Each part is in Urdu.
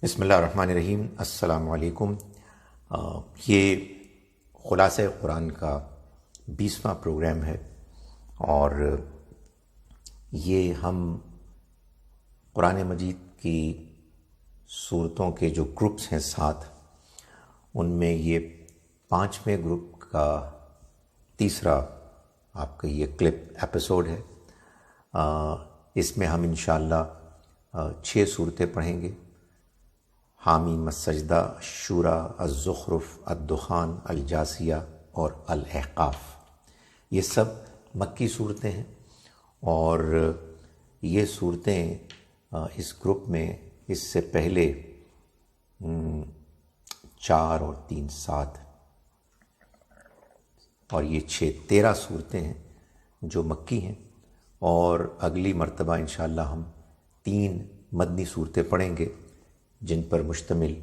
بسم اللہ الرحمن الرحیم۔ السلام علیکم۔ یہ خلاصہ قرآن کا 20واں پروگرام ہے اور یہ ہم قرآن مجید کی صورتوں کے جو گروپس ہیں 7، ان میں یہ 5ویں گروپ کا تیسرا آپ کا یہ کلپ ایپیسوڈ ہے۔ اس میں ہم انشاءاللہ 6 صورتیں پڑھیں گے: حامیم، السجدہ، الشورى، الزخرف، الدخان، الجاثیہ اور الاحقاف۔ یہ سب مکی صورتیں ہیں اور یہ صورتیں اس گروپ میں اس سے پہلے 4 اور 3 7 اور یہ 6 13 صورتیں ہیں جو مکی ہیں، اور اگلی مرتبہ انشاءاللہ ہم 3 مدنی صورتیں پڑھیں گے جن پر مشتمل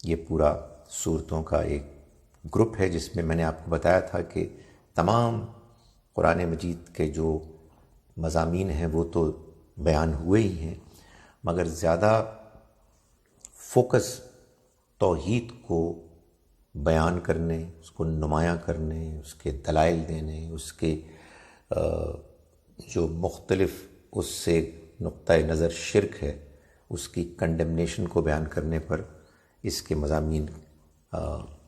یہ پورا صورتوں کا ایک گروپ ہے، جس میں نے آپ کو بتایا تھا کہ تمام قرآن مجید کے جو مضامین ہیں وہ تو بیان ہوئے ہی ہیں، مگر زیادہ فوکس توحید کو بیان کرنے، اس کو نمایاں کرنے، اس کے دلائل دینے، اس کے جو مختلف اس سے نقطہ نظر شرک ہے اس کی کنڈمنیشن کو بیان کرنے پر اس کے مضامین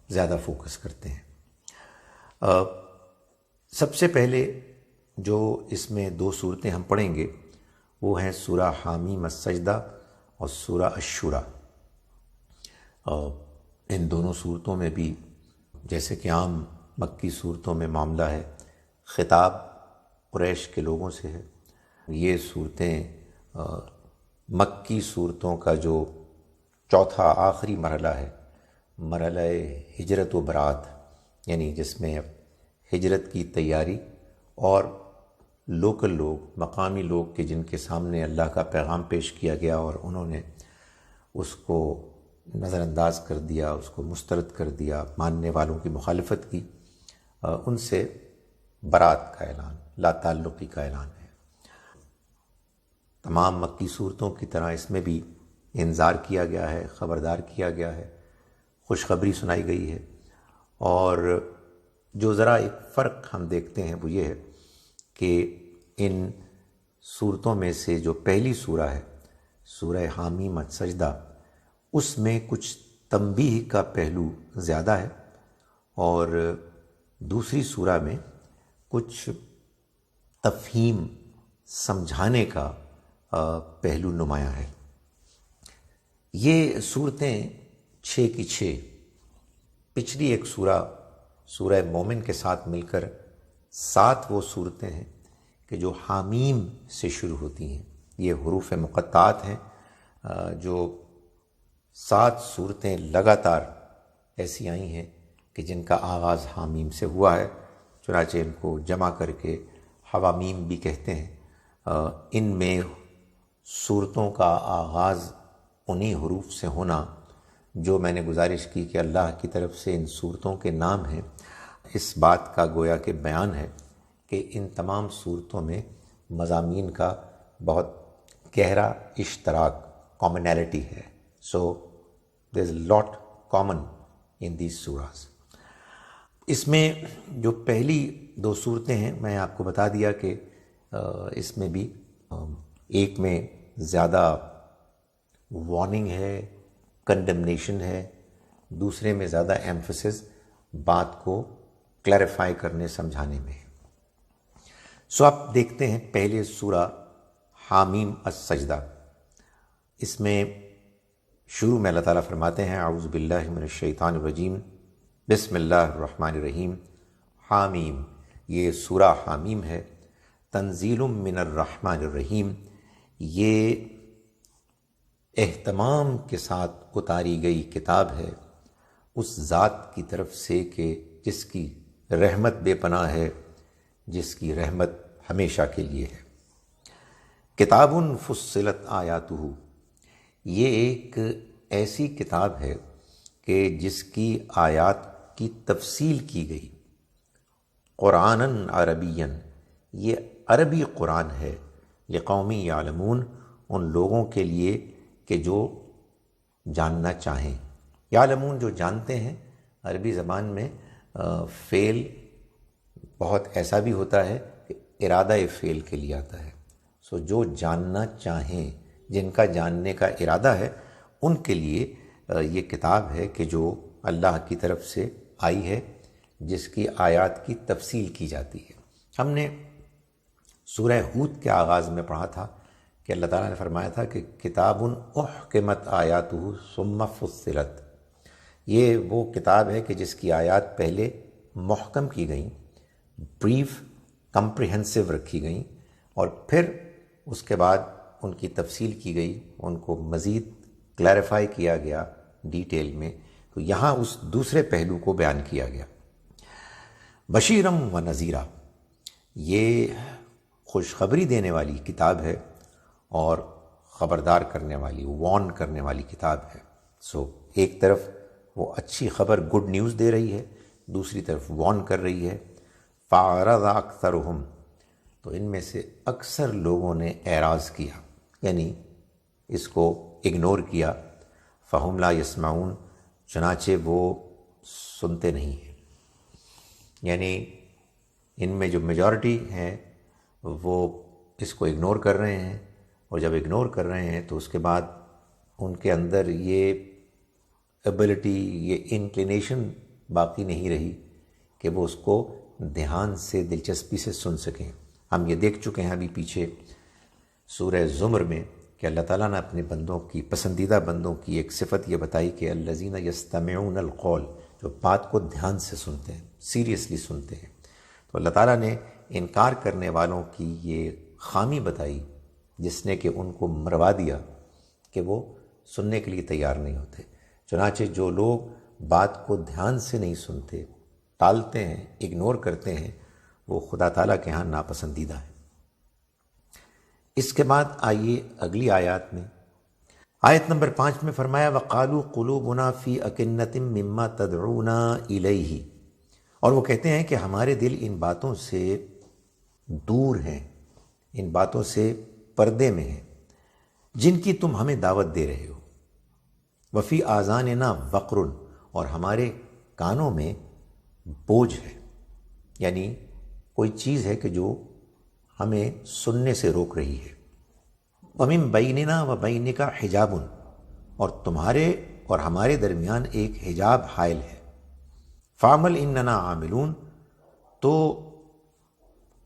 زیادہ فوکس کرتے ہیں۔ سب سے پہلے جو اس میں 2 صورتیں ہم پڑھیں گے وہ ہیں سورہ حامیم السجدہ اور سورہ الشورى۔ ان دونوں صورتوں میں بھی جیسے کہ عام مکی صورتوں میں معاملہ ہے، خطاب قریش کے لوگوں سے ہے۔ یہ صورتیں مکی صورتوں کا جو چوتھا آخری مرحلہ ہے، مرحلہ ہجرت و برات، یعنی جس میں اب ہجرت کی تیاری اور لوکل لوگ، مقامی لوگ کہ جن کے سامنے اللہ کا پیغام پیش کیا گیا اور انہوں نے اس کو نظر انداز کر دیا، اس کو مسترد کر دیا، ماننے والوں کی مخالفت کی، ان سے برات کا اعلان، لا تعلقی کا اعلان ہے۔ تمام مکی صورتوں کی طرح اس میں بھی انذار کیا گیا ہے، خبردار کیا گیا ہے، خوشخبری سنائی گئی ہے، اور جو ذرا ایک فرق ہم دیکھتے ہیں وہ یہ ہے کہ ان صورتوں میں سے جو پہلی سورہ ہے، سورہ حامیم السجدہ، اس میں کچھ تنبیہ کا پہلو زیادہ ہے اور دوسری سورہ میں کچھ تفہیم، سمجھانے کا پہلو نمایاں ہے۔ یہ صورتیں 6 کی 6 پچھلی ایک سورہ مومن کے ساتھ مل کر 7 وہ صورتیں ہیں کہ جو حامیم سے شروع ہوتی ہیں۔ یہ حروف مقطعات ہیں، جو 7 صورتیں لگاتار ایسی آئی ہیں کہ جن کا آغاز حامیم سے ہوا ہے، چنانچہ ان کو جمع کر کے حوامیم بھی کہتے ہیں۔ ان میں صورتوں کا آغاز انہی حروف سے ہونا، جو میں نے گزارش کی کہ اللہ کی طرف سے ان صورتوں کے نام ہیں، اس بات کا گویا کہ بیان ہے کہ ان تمام صورتوں میں مضامین کا بہت گہرا اشتراک، کامنالٹی ہے۔ سو دیر از اے لاٹ کامن ان دیز سوراز۔ اس میں جو پہلی 2 صورتیں ہیں، میں آپ کو بتا دیا کہ اس میں بھی ایک میں زیادہ وارننگ ہے، کنڈمنیشن ہے، دوسرے میں زیادہ ایمفسس بات کو کلیریفائی کرنے، سمجھانے میں ہے۔ سو آپ دیکھتے ہیں پہلے سورہ حامیم السجدہ۔ اس میں شروع میں اللہ تعالیٰ فرماتے ہیں: اعوذ باللہ من الشیطان الرجیم، بسم اللہ الرحمن الرحیم، حامیم۔ یہ سورہ حامیم ہے، تنزیل من الرحمن الرحیم، یہ اہتمام کے ساتھ اتاری گئی کتاب ہے اس ذات کی طرف سے کہ جس کی رحمت بے پناہ ہے، جس کی رحمت ہمیشہ کے لیے ہے۔ کتاب فصلت آیاتہ، یہ ایک ایسی کتاب ہے کہ جس کی آیات کی تفصیل کی گئی، قرآناً عربیاً، یہ عربی قرآن ہے، لقوم یعلمون، ان لوگوں کے لیے کہ جو جاننا چاہیں. یعلمون جو جانتے ہیں، عربی زبان میں فعل بہت ایسا بھی ہوتا ہے کہ ارادہ فعل کے لیے آتا ہے. سو جو جاننا چاہیں، جن کا جاننے کا ارادہ ہے، ان کے لیے یہ کتاب ہے کہ جو اللہ کی طرف سے آئی ہے، جس کی آیات کی تفصیل کی جاتی ہے. ہم نے سورہ ہود کے آغاز میں پڑھا تھا کہ اللہ تعالیٰ نے فرمایا تھا کہ کتاب احکمت آیاتہ ثم فصلت. یہ وہ کتاب ہے کہ جس کی آیات پہلے محکم کی گئیں، بریف کمپریہنسو رکھی گئیں، اور پھر اس کے بعد ان کی تفصیل کی گئی، ان کو مزید کلیریفائی کیا گیا ڈیٹیل میں. تو یہاں اس دوسرے پہلو کو بیان کیا گیا. بشیرم و نذیرہ، یہ خوشخبری دینے والی کتاب ہے اور خبردار کرنے والی، وارن کرنے والی کتاب ہے. سو ایک طرف وہ اچھی خبر، گڈ نیوز دے رہی ہے، دوسری طرف وارن کر رہی ہے. فَأَعْرَضَ أَكْثَرُهُمْ، تو ان میں سے اکثر لوگوں نے اعراض کیا، یعنی اس کو اگنور کیا. فَهُمْ لَا يَسْمَعُونَ، چنانچہ وہ سنتے نہیں ہیں. یعنی ان میں جو میجورٹی ہیں وہ اس کو اگنور کر رہے ہیں، اور جب اگنور کر رہے ہیں تو اس کے بعد ان کے اندر یہ ایبلٹی، یہ انکلینیشن باقی نہیں رہی کہ وہ اس کو دھیان سے، دلچسپی سے سن سکیں. ہم یہ دیکھ چکے ہیں ابھی پیچھے سورہ زمر میں کہ اللہ تعالیٰ نے اپنے بندوں کی، پسندیدہ بندوں کی ایک صفت یہ بتائی کہ الذین یستمعون القول، جو بات کو دھیان سے سنتے ہیں، سیریسلی سنتے ہیں. تو اللہ تعالیٰ نے انکار کرنے والوں کی یہ خامی بتائی، جس نے کہ ان کو مروا دیا کہ وہ سننے کے لیے تیار نہیں ہوتے. چنانچہ جو لوگ بات کو دھیان سے نہیں سنتے، ٹالتے ہیں، اگنور کرتے ہیں، وہ خدا تعالیٰ کے ہاں ناپسندیدہ ہے. اس کے بعد آئیے اگلی آیات میں. آیت نمبر 5 میں فرمایا وَقَالُوا قُلُوبُنَا فِي أَكِنَّةٍ مِّمَّا تَدْعُونَا إِلَيْهِ، اور وہ کہتے ہیں کہ ہمارے دل ان باتوں سے دور ہیں، ان باتوں سے پردے میں ہیں جن کی تم ہمیں دعوت دے رہے ہو. وفی آذاننا وقر، اور ہمارے کانوں میں بوجھ ہے، یعنی کوئی چیز ہے کہ جو ہمیں سننے سے روک رہی ہے. ومن بیننا و بینک حجاب، اور تمہارے اور ہمارے درمیان ایک حجاب حائل ہے. فعمل اننا عاملون، تو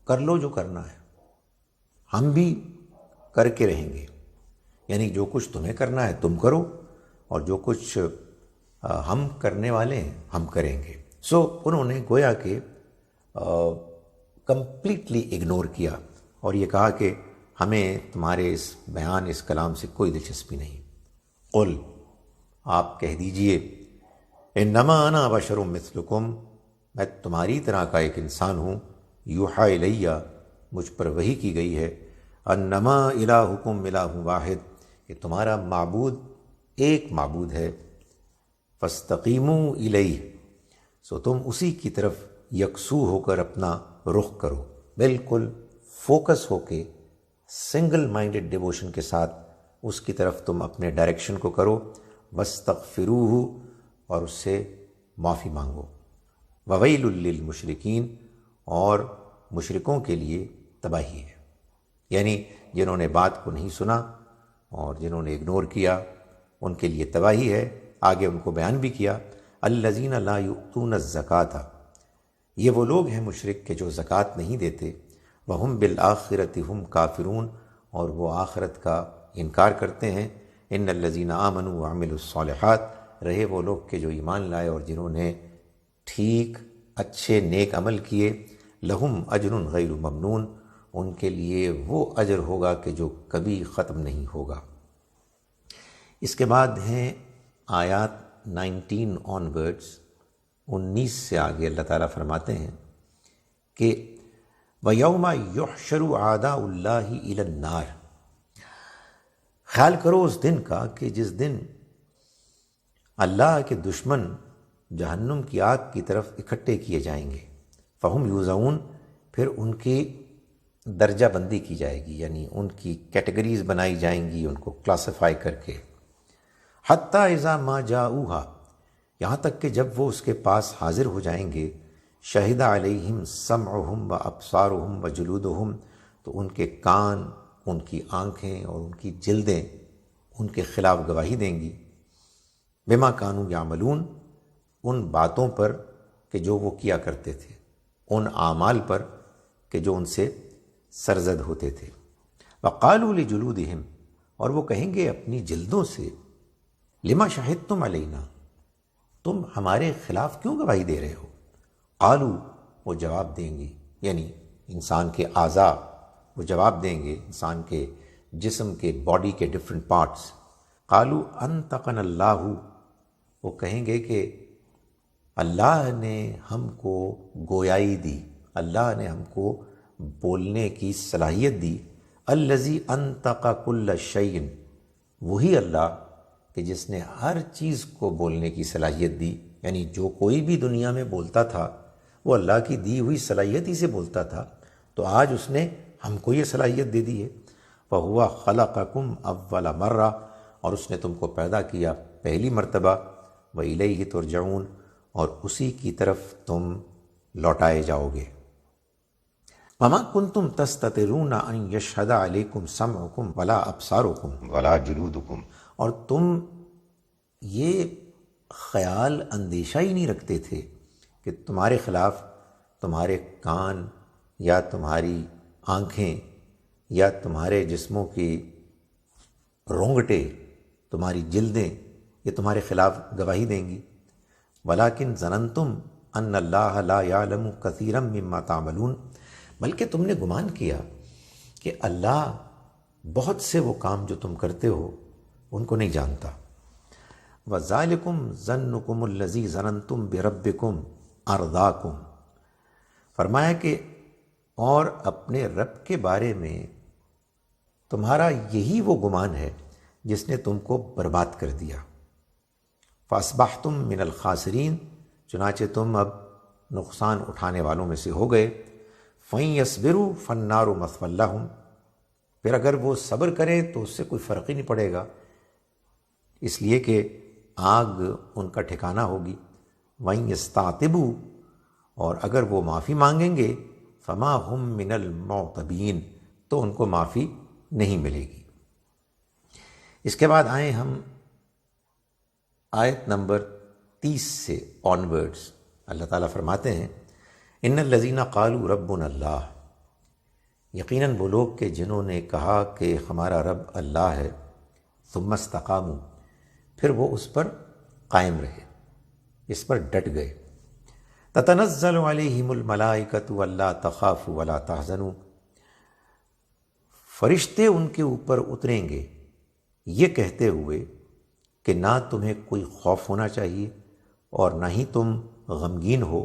کر لو جو کرنا ہے، ہم بھی کر کے رہیں گے. یعنی جو کچھ تمہیں کرنا ہے تم کرو، اور جو کچھ ہم کرنے والے ہیں ہم کریں گے. سو انہوں نے گویا کہ کمپلیٹلی اگنور کیا اور یہ کہا کہ ہمیں تمہارے اس بیان، اس کلام سے کوئی دلچسپی نہیں. قل، آپ کہہ دیجئے، انما انا بشر مثلکم، میں تمہاری طرح کا ایک انسان ہوں. یوحی الیہ، مجھ پر وحی کی گئی ہے. انما الہکم الہ واحد، کہ تمہارا معبود ایک معبود ہے. فاستقیموا الیہ، سو تم اسی کی طرف یکسو ہو کر اپنا رخ کرو، بالکل فوکس ہو کے، سنگل مائنڈڈ ڈیووشن کے ساتھ اس کی طرف تم اپنے ڈائریکشن کو کرو. واستغفروہ، اور اس سے معافی مانگو. وویل للمشرکین، اور مشرکوں کے لیے تباہی ہے. یعنی جنہوں نے بات کو نہیں سنا اور جنہوں نے اگنور کیا، ان کے لیے تباہی ہے. آگے ان کو بیان بھی کیا، الذین لا یؤتون الزکاۃ، یہ وہ لوگ ہیں مشرک کہ جو زکوٰۃ نہیں دیتے. وہم بالآخرۃ ہم کافرون، اور وہ آخرت کا انکار کرتے ہیں. ان الذین آمنوا وعملوا الصالحات، رہے وہ لوگ کہ جو ایمان لائے اور جنہوں نے ٹھیک اچھے نیک عمل کیے. لہم اجر غیر ممنون، ان کے لیے وہ اجر ہوگا کہ جو کبھی ختم نہیں ہوگا. اس کے بعد ہیں آیات 19 آن ورڈز، 19 سے آگے اللہ تعالیٰ فرماتے ہیں کہ وَيَوْمَ يُحْشَرُ أَعْدَاءُ اللَّهِ إِلَى النَّارِ، خیال کرو اس دن کا کہ جس دن اللہ کے دشمن جہنم کی آگ کی طرف اکٹھے کیے جائیں گے. فَهُمْ يُوزَعُونَ، پھر ان کی درجہ بندی کی جائے گی، یعنی ان کی کیٹیگریز بنائی جائیں گی، ان کو کلاسیفائی کر کے. حتیٰ اذا ما جاؤہا، یہاں تک کہ جب وہ اس کے پاس حاضر ہو جائیں گے، شہد علیہم سمعہم و ابصارہم و جلودہم، تو ان کے کان، ان کی آنکھیں اور ان کی جلدیں ان کے خلاف گواہی دیں گی، بما کانوا یعملون، ان باتوں پر کہ جو وہ کیا کرتے تھے، ان اعمال پر کہ جو ان سے سرزد ہوتے تھے۔ وقالوا لجلودہم، اور وہ کہیں گے اپنی جلدوں سے، لما شہدتم علینا، تم ہمارے خلاف کیوں گواہی دے رہے ہو؟ قالوا، وہ جواب دیں گے، یعنی انسان کے اعضاء وہ جواب دیں گے، انسان کے جسم کے باڈی کے ڈفرنٹ پارٹس، قالوا انطقنا اللہ، وہ کہیں گے کہ اللہ نے ہم کو گویائی دی، اللہ نے ہم کو بولنے کی صلاحیت دی، الذی انطق کل شیء، وہی اللہ کہ جس نے ہر چیز کو بولنے کی صلاحیت دی، یعنی جو کوئی بھی دنیا میں بولتا تھا وہ اللہ کی دی ہوئی صلاحیت ہی سے بولتا تھا، تو آج اس نے ہم کو یہ صلاحیت دے دی ہے۔ وَهُوَ خَلَقَكُمْ أَوَّلَ مَرَّةٍ، اور اس نے تم کو پیدا کیا پہلی مرتبہ، وَإِلَيْهِ تُرْجَعُونَ، اور اسی کی طرف تم لوٹائے جاؤ گے۔ وَمَا كُنْتُمْ تَسْتَتِرُونَ أَن يَشْهَدَ عَلَيْكُمْ سَمْعُكُمْ وَلَا أَبْصَارُكُمْ وَلَا جُلُودُكُمْ، اور تم یہ خیال اندیشہ ہی نہیں رکھتے تھے کہ تمہارے خلاف تمہارے کان یا تمہاری آنکھیں یا تمہارے جسموں کی رونگٹے، تمہاری جلدیں یہ تمہارے خلاف گواہی دیں گی۔ وَلَكِنْ ظَنَنْتُمْ أَنَّ اللَّهَ لَا يَعْلَمُ كَثِيرًا مِّمَّا تَعْمَلُونَ، بلکہ تم نے گمان کیا کہ اللہ بہت سے وہ کام جو تم کرتے ہو ان کو نہیں جانتا۔ وَذَلِكُمْ ظَنُّكُمُ الَّذِي ظَنَنْتُمْ بِرَبِّكُمْ أَرْضَاكُمْ، فرمایا کہ اور اپنے رب کے بارے میں تمہارا یہی وہ گمان ہے جس نے تم کو برباد کر دیا۔ فَأَصْبَحْتُم مِّنَ الْخَاسِرِينَ، چنانچہ تم اب نقصان اٹھانے والوں میں سے ہو گئے۔ فَإِن يَصْبِرُوا فَالنَّارُ مَثْوًى لَّهُمْ، پھر اگر وہ صبر کریں تو اس سے کوئی فرق ہی نہیں پڑے گا، اس لیے کہ آگ ان کا ٹھکانہ ہوگی۔ وَإِن يَسْتَعْتِبُوا، اور اگر وہ معافی مانگیں گے، فَمَا هُم مِّنَ الْمُعْتَبِينَ، تو ان کو معافی نہیں ملے گی۔ اس کے بعد آئیں ہم آیت نمبر 30 سے آنورڈز۔ اللہ تعالیٰ فرماتے ہیں، ان الذین قالوا ربنا اللہ، یقیناً وہ لوگ کہ جنہوں نے کہا کہ ہمارا رب اللہ ہے، ثم استقاموا، پھر وہ اس پر قائم رہے، اس پر ڈٹ گئے۔ تتنزل علیہم الملائکۃ الا تخافوا ولا تحزنوا، فرشتے ان کے اوپر اتریں گے یہ کہتے ہوئے کہ نہ تمہیں کوئی خوف ہونا چاہیے اور نہ ہی تم غمگین ہو۔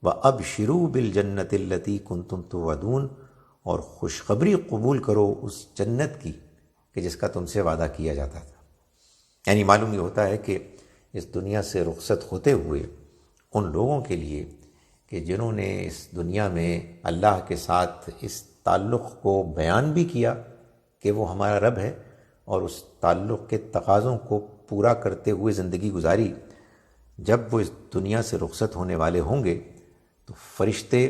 وَأَبْشِرُوا بِالْجَنَّةِ الَّتِي كُنْتُمْ تُوعَدُونَ، اور خوشخبری قبول کرو اس جنت کی کہ جس کا تم سے وعدہ کیا جاتا تھا۔ یعنی معلوم یہ ہوتا ہے کہ اس دنیا سے رخصت ہوتے ہوئے ان لوگوں کے لیے کہ جنہوں نے اس دنیا میں اللہ کے ساتھ اس تعلق کو بیان بھی کیا کہ وہ ہمارا رب ہے، اور اس تعلق کے تقاضوں کو پورا کرتے ہوئے زندگی گزاری، جب وہ اس دنیا سے رخصت ہونے والے ہوں گے تو فرشتے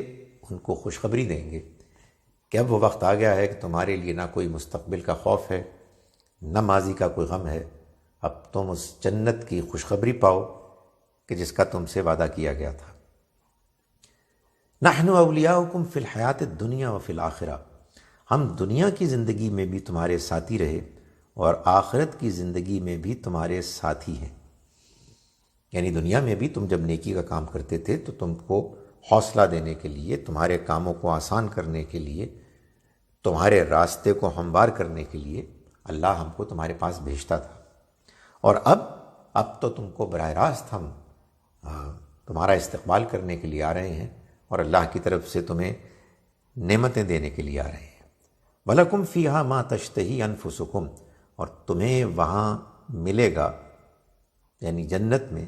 ان کو خوشخبری دیں گے کہ اب وہ وقت آ گیا ہے کہ تمہارے لیے نہ کوئی مستقبل کا خوف ہے، نہ ماضی کا کوئی غم ہے، اب تم اس جنت کی خوشخبری پاؤ کہ جس کا تم سے وعدہ کیا گیا تھا۔ نحن اولیاؤکم فی الحیات الدنیا وفی الآخرہ، ہم دنیا کی زندگی میں بھی تمہارے ساتھی رہے اور آخرت کی زندگی میں بھی تمہارے ساتھی ہیں۔ یعنی دنیا میں بھی تم جب نیکی کا کام کرتے تھے تو تم کو حوصلہ دینے کے لیے، تمہارے کاموں کو آسان کرنے کے لیے، تمہارے راستے کو ہموار کرنے کے لیے اللہ ہم کو تمہارے پاس بھیجتا تھا، اور اب تو تم کو براہ راست ہم تمہارا استقبال کرنے کے لیے آ رہے ہیں اور اللہ کی طرف سے تمہیں نعمتیں دینے کے لیے آ رہے ہیں۔ وَلَكُمْ فِيهَا مَا تَشْتَهِي أَنفُسُكُمْ، اور تمہیں وہاں ملے گا، یعنی جنت میں،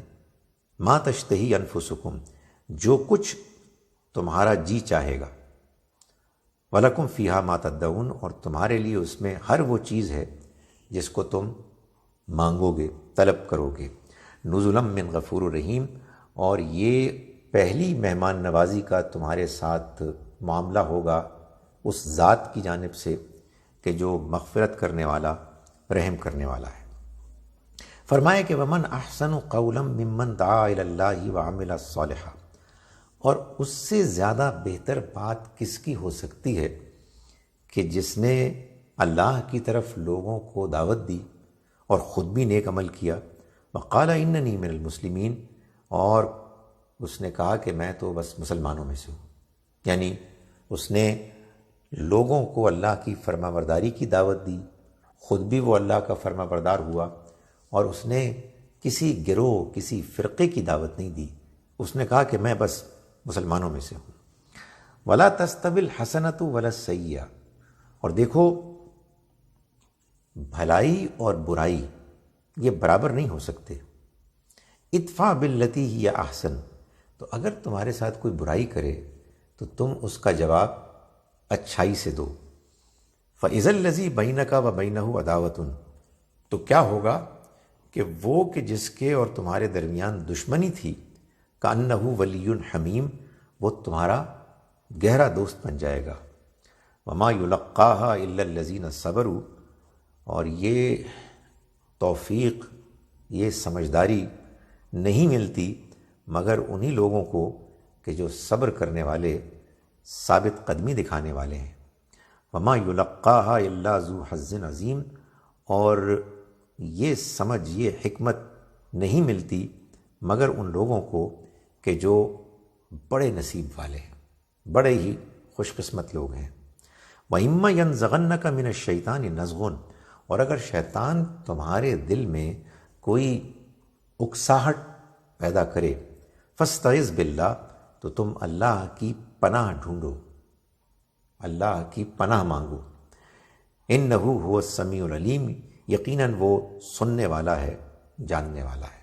ما تشتہی انفسکم، جو کچھ تمہارا جی چاہے گا، وَلَكُمْ فِيهَا مَا تَدَّعُونَ، اور تمہارے لیے اس میں ہر وہ چیز ہے جس کو تم مانگو گے، طلب کرو گے۔ نزلا من غفور الرحیم، اور یہ پہلی مہمان نوازی کا تمہارے ساتھ معاملہ ہوگا اس ذات کی جانب سے کہ جو مغفرت کرنے والا، رحم کرنے والا ہے۔ فرمایا کہ ومن احسن قولا ممن دعا الی اللہ وعمل صالحا، اور اس سے زیادہ بہتر بات کس کی ہو سکتی ہے کہ جس نے اللہ کی طرف لوگوں کو دعوت دی اور خود بھی نیک عمل کیا۔ وقال اننی من المسلمین، اور اس نے کہا کہ میں تو بس مسلمانوں میں سے ہوں، یعنی اس نے لوگوں کو اللہ کی فرما برداری کی دعوت دی، خود بھی وہ اللہ کا فرما بردار ہوا، اور اس نے کسی گروہ، کسی فرقے کی دعوت نہیں دی، اس نے کہا کہ میں بس مسلمانوں میں سے ہوں۔ ولا تستوی الحسنۃ ولا السیئۃ، اور دیکھو بھلائی اور برائی یہ برابر نہیں ہو سکتے۔ ادفع باللتی ہی احسن، تو اگر تمہارے ساتھ کوئی برائی کرے تو تم اس کا جواب اچھائی سے دو۔ فَإِذَا الَّذِي بَيْنَكَ وَبَيْنَهُ عَدَاوَةٌ، تو کیا ہوگا کہ وہ کہ جس کے اور تمہارے درمیان دشمنی تھی، کأنہ ولی حمیم، وہ تمہارا گہرا دوست بن جائے گا۔ وما یلقاها الا الذین صبروا، اور یہ توفیق، یہ سمجھداری نہیں ملتی مگر انہی لوگوں کو کہ جو صبر کرنے والے، ثابت قدمی دکھانے والے ہیں۔ وما یلقاها الا ذو حظ عظیم، اور یہ سمجھ، یہ حکمت نہیں ملتی مگر ان لوگوں کو کہ جو بڑے نصیب والے ہیں، بڑے ہی خوش قسمت لوگ ہیں۔ وَإِمَّا يَنزَغَنَّكَ مِنَ الشَّيْطَانِ نَزْغٌ، اور اگر شیطان تمہارے دل میں کوئی اکساہٹ پیدا کرے، فَاسْتَعِذْ بِاللَّہ، تو تم اللہ کی پناہ ڈھونڈو، اللہ کی پناہ مانگو۔ اِنَّهُ هُوَ السَّمِيعُ الْعَلِيمُ، یقیناً وہ سننے والا ہے، جاننے والا ہے۔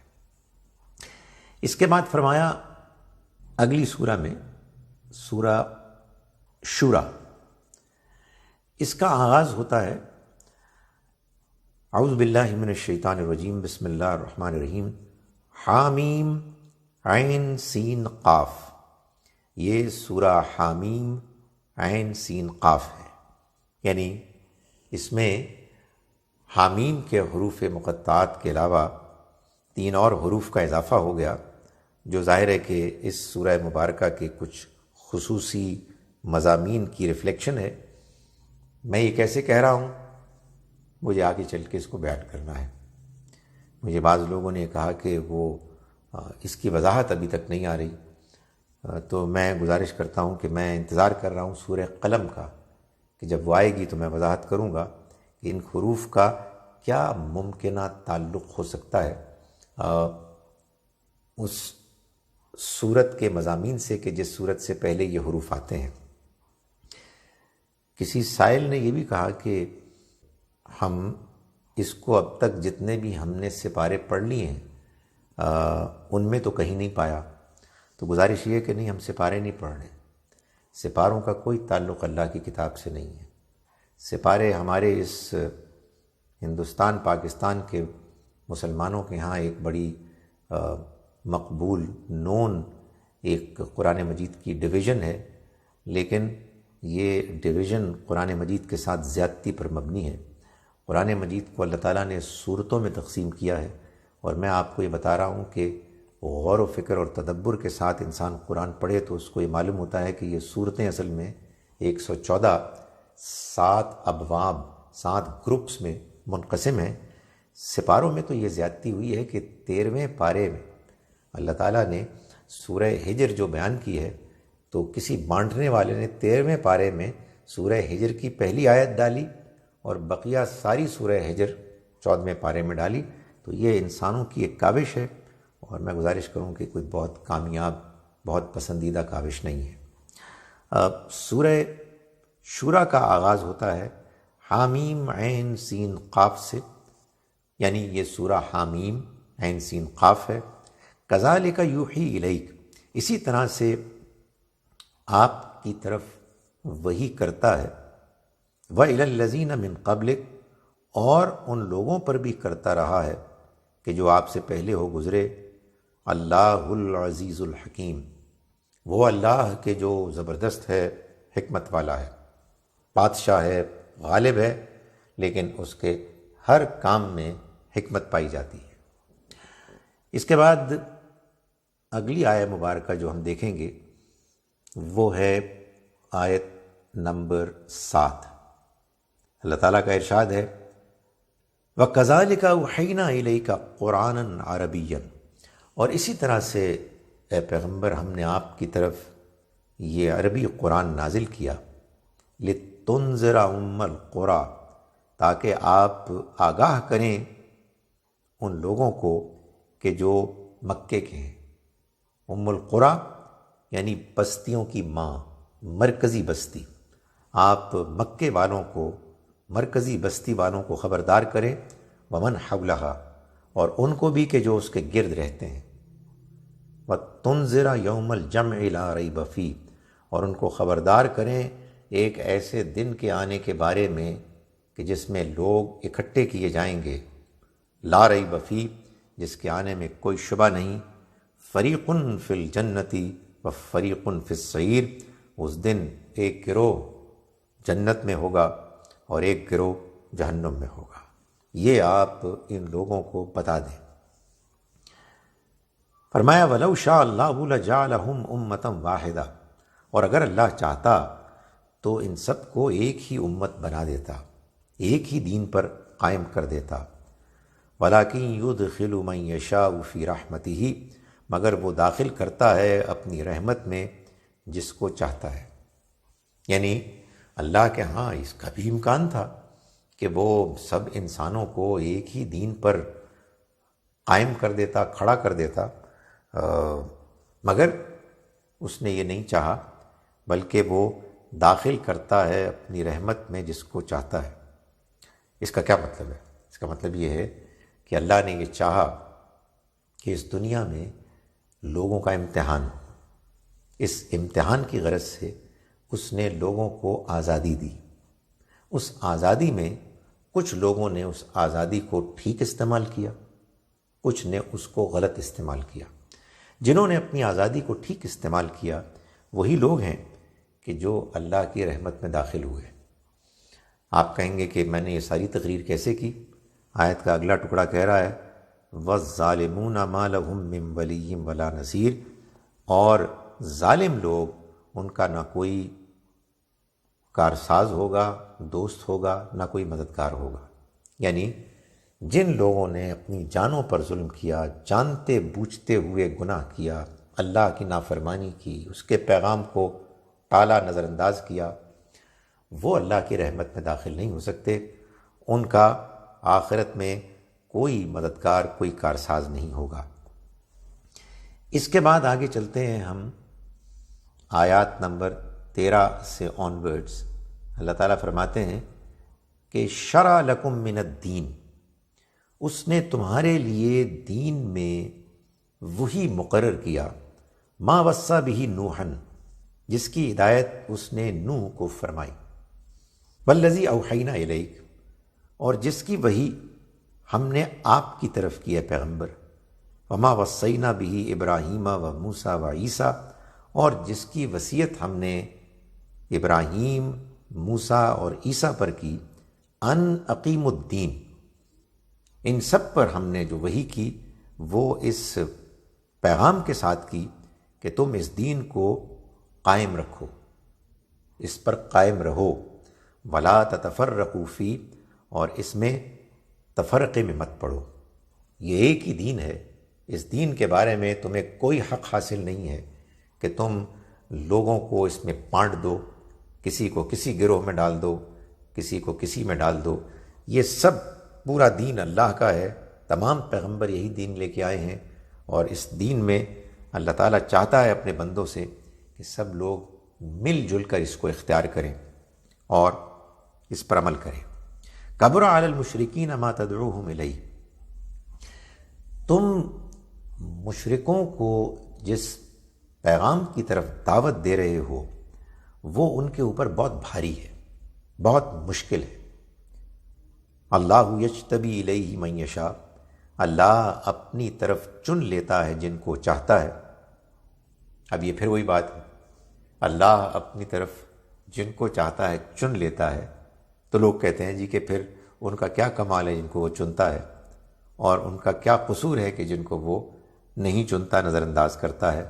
اس کے بعد فرمایا اگلی سورہ میں، سورہ شورى، اس کا آغاز ہوتا ہے اعوذ باللہ من الشیطان الرجیم، بسم اللہ الرحمن الرحیم، حامیم عین سین قاف۔ یہ سورہ حامیم عین سین قاف ہے، یعنی اس میں حامیم کے حروف مقطعات کے علاوہ 3 اور حروف کا اضافہ ہو گیا، جو ظاہر ہے کہ اس سورہ مبارکہ کے کچھ خصوصی مضامین کی ریفلیکشن ہے۔ میں یہ کیسے کہہ رہا ہوں، مجھے آگے چل کے اس کو بیان کرنا ہے۔ مجھے بعض لوگوں نے کہا کہ وہ اس کی وضاحت ابھی تک نہیں آ رہی، تو میں گزارش کرتا ہوں کہ میں انتظار کر رہا ہوں سورہ قلم کا، کہ جب وہ آئے گی تو میں وضاحت کروں گا کہ ان حروف کا کیا ممکنہ تعلق ہو سکتا ہے اس سورت کے مضامین سے کہ جس سورت سے پہلے یہ حروف آتے ہیں۔ کسی سائل نے یہ بھی کہا کہ ہم اس کو اب تک جتنے بھی ہم نے سپارے پڑھ لیے ہیں ان میں تو کہیں نہیں پایا، تو گزارش یہ کہ نہیں، ہم سپارے نہیں پڑھ رہے، سپاروں کا کوئی تعلق اللہ کی کتاب سے نہیں ہے۔ سپارے ہمارے اس ہندوستان پاکستان کے مسلمانوں کے ہاں ایک بڑی مقبول نون ایک قرآن مجید کی ڈویژن ہے، لیکن یہ ڈویژن قرآن مجید کے ساتھ زیادتی پر مبنی ہے۔ قرآن مجید کو اللہ تعالیٰ نے سورتوں میں تقسیم کیا ہے، اور میں آپ کو یہ بتا رہا ہوں کہ غور و فکر اور تدبر کے ساتھ انسان قرآن پڑھے تو اس کو یہ معلوم ہوتا ہے کہ یہ سورتیں اصل میں 114 7 ابواب، 7 گروپس میں منقسم ہیں۔ سپاروں میں تو یہ زیادتی ہوئی ہے کہ 13ویں پارے میں اللہ تعالیٰ نے سورہ ہجر جو بیان کی ہے، تو کسی بانٹنے والے نے 13ویں پارے میں سورہ ہجر کی پہلی آیت ڈالی اور بقیہ ساری سورہ ہجر 14ویں پارے میں ڈالی، تو یہ انسانوں کی ایک کاوش ہے، اور میں گزارش کروں کہ کوئی بہت کامیاب، بہت پسندیدہ کاوش نہیں ہے۔ سورہ شورى کا آغاز ہوتا ہے حامیم عین سین قاف سے، یعنی یہ سورہ حامیم عین سین قاف ہے۔ کذالک یوحی الیک، اسی طرح سے آپ کی طرف وحی کرتا ہے، وَإِلَى الَّذِينَ مِن قَبْلِكَ، اور ان لوگوں پر بھی کرتا رہا ہے کہ جو آپ سے پہلے ہو گزرے۔ اللہ العزیز الحکیم، وہ اللہ کے جو زبردست ہے، حکمت والا ہے، بادشاہ ہے، غالب ہے، لیکن اس کے ہر کام میں حکمت پائی جاتی ہے۔ اس کے بعد اگلی آیہ مبارکہ جو ہم دیکھیں گے وہ ہے آیت نمبر 7۔ اللہ تعالیٰ کا ارشاد ہے وَكَذَلِكَ أَوْحَيْنَا إِلَيْكَ قُرْآنًا عَرَبِيًّا، اور اسی طرح سے اے پیغمبر ہم نے آپ کی طرف یہ عربی قرآن نازل کیا، لِتُنذِرَ أُمَّ الْقُرَىٰ، تاکہ آپ آگاہ کریں ان لوگوں کو کہ جو مکے کے ہیں۔ ام القریٰ یعنی بستیوں کی ماں، مرکزی بستی۔ آپ مکے والوں کو، مرکزی بستی والوں کو خبردار کریں، ومن حولہا، اور ان کو بھی کہ جو اس کے گرد رہتے ہیں، وَتُنذِرَ يَوْمَ الْجَمْعِ لَا رَيْبَ فِيهِ، اور ان کو خبردار کریں ایک ایسے دن کے آنے کے بارے میں کہ جس میں لوگ اکٹھے کیے جائیں گے، لا ریب فیہ، جس کے آنے میں کوئی شبہ نہیں، فریق فی الجنت و فریق فی السعیر، اس دن ایک گروہ جنت میں ہوگا اور ایک گروہ جہنم میں ہوگا۔ یہ آپ ان لوگوں کو بتا دیں۔ فرمایا وَلَوْ شَاءَ اللَّهُ لَجَعَلَهُمْ أُمَّةً وَاحِدَةً، اور اگر اللہ چاہتا تو ان سب کو ایک ہی امت بنا دیتا، ایک ہی دین پر قائم کر دیتا۔ وَلَٰكِن يُدْخِلُ مَن يَشَاءُ فِي رَحْمَتِهِ، مگر وہ داخل کرتا ہے اپنی رحمت میں جس کو چاہتا ہے۔ یعنی اللہ کے ہاں اس کا بھی امکان تھا کہ وہ سب انسانوں کو ایک ہی دین پر قائم کر دیتا، کھڑا کر دیتا، مگر اس نے یہ نہیں چاہا، بلکہ وہ داخل کرتا ہے اپنی رحمت میں جس کو چاہتا ہے۔ اس کا کیا مطلب ہے؟ اس کا مطلب یہ ہے کہ اللہ نے یہ چاہا کہ اس دنیا میں لوگوں کا امتحان ہو۔ اس امتحان کی غرض سے اس نے لوگوں کو آزادی دی۔ اس آزادی میں کچھ لوگوں نے اس آزادی کو ٹھیک استعمال کیا، کچھ نے اس کو غلط استعمال کیا۔ جنہوں نے اپنی آزادی کو ٹھیک استعمال کیا وہی لوگ ہیں کہ جو اللہ کی رحمت میں داخل ہوئے۔ آپ کہیں گے کہ میں نے یہ ساری تقریر کیسے کی؟ آیت کا اگلا ٹکڑا کہہ رہا ہے وَالظَّالِمُونَ مَا لَهُم مِّن وَلِيٍّ وَلَا نَصِيرٍ، اور ظالم لوگ، ان کا نہ کوئی کارساز ہوگا، دوست ہوگا، نہ کوئی مددگار ہوگا۔ یعنی جن لوگوں نے اپنی جانوں پر ظلم کیا، جانتے بوجھتے ہوئے گناہ کیا، اللہ کی نافرمانی کی، اس کے پیغام کو ٹالا، نظر انداز کیا، وہ اللہ کی رحمت میں داخل نہیں ہو سکتے۔ ان کا آخرت میں کوئی مددگار، کوئی کارساز نہیں ہوگا۔ اس کے بعد آگے چلتے ہیں ہم آیات نمبر 13 سے آنورڈز۔ اللہ تعالیٰ فرماتے ہیں کہ شرع لکم من الدین، اس نے تمہارے لیے دین میں وہی مقرر کیا، ما وصی بہ نوحا، جس کی ہدایت اس نے نوح کو فرمائی، والذی اوحینا الیک، اور جس کی وحی ہم نے آپ کی طرف کی ہے پیغمبر، وما وصینا بہ ابراہیم و موسیٰ و عیسیٰ، اور جس کی وصیت ہم نے ابراہیم، موسیٰ اور عیسیٰ پر کی، ان اقیم الدین، ان سب پر ہم نے جو وحی کی وہ اس پیغام کے ساتھ کی کہ تم اس دین کو قائم رکھو، اس پر قائم رہو، ولا تتفرقوا فی، اور اس میں تفرقے میں مت پڑو۔ یہ ایک ہی دین ہے، اس دین کے بارے میں تمہیں کوئی حق حاصل نہیں ہے کہ تم لوگوں کو اس میں بانٹ دو، کسی کو کسی گروہ میں ڈال دو، کسی کو کسی میں ڈال دو۔ یہ سب پورا دین اللہ کا ہے، تمام پیغمبر یہی دین لے کے آئے ہیں، اور اس دین میں اللہ تعالیٰ چاہتا ہے اپنے بندوں سے کہ سب لوگ مل جل کر اس کو اختیار کریں اور اس پر عمل کریں۔ کبر علی المشرکین ما تدعوہم الیہ، تم مشرکوں کو جس پیغام کی طرف دعوت دے رہے ہو وہ ان کے اوپر بہت بھاری ہے، بہت مشکل ہے۔ اللہ یجتبی الیہ من یشاء، اللہ اپنی طرف چن لیتا ہے جن کو چاہتا ہے۔ اب یہ پھر وہی بات ہے، اللہ اپنی طرف جن کو چاہتا ہے چن لیتا ہے، تو لوگ کہتے ہیں جی کہ پھر ان کا کیا کمال ہے جن کو وہ چنتا ہے، اور ان کا کیا قصور ہے کہ جن کو وہ نہیں چنتا، نظر انداز کرتا ہے۔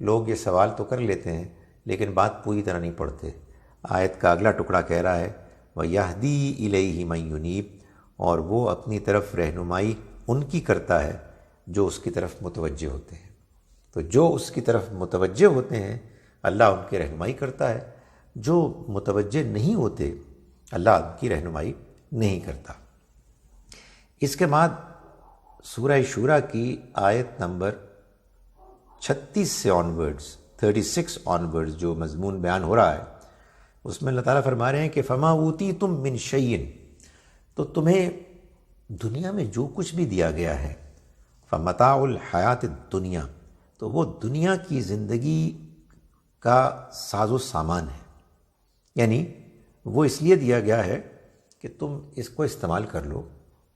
لوگ یہ سوال تو کر لیتے ہیں لیکن بات پوری طرح نہیں پڑھتے۔ آیت کا اگلا ٹکڑا کہہ رہا ہے وَيَهْدِي إِلَيْهِ مَن يُنِيبُ، اور وہ اپنی طرف رہنمائی ان کی کرتا ہے جو اس کی طرف متوجہ ہوتے ہیں۔ تو جو اس کی طرف متوجہ ہوتے ہیں اللہ ان کی رہنمائی کرتا ہے، جو متوجہ نہیں ہوتے اللہ ان کی رہنمائی نہیں کرتا۔ اس کے بعد سورہ شورا کی آیت نمبر 36 سے آنورڈز، 36 آنورڈز جو مضمون بیان ہو رہا ہے، اس میں اللہ تعالیٰ فرما رہے ہیں کہ فما اوتیتم من شیء، تو تمہیں دنیا میں جو کچھ بھی دیا گیا ہے، فمتاع الحیات الدنیا، تو وہ دنیا کی زندگی کا ساز و سامان ہے، یعنی وہ اس لیے دیا گیا ہے کہ تم اس کو استعمال کر لو،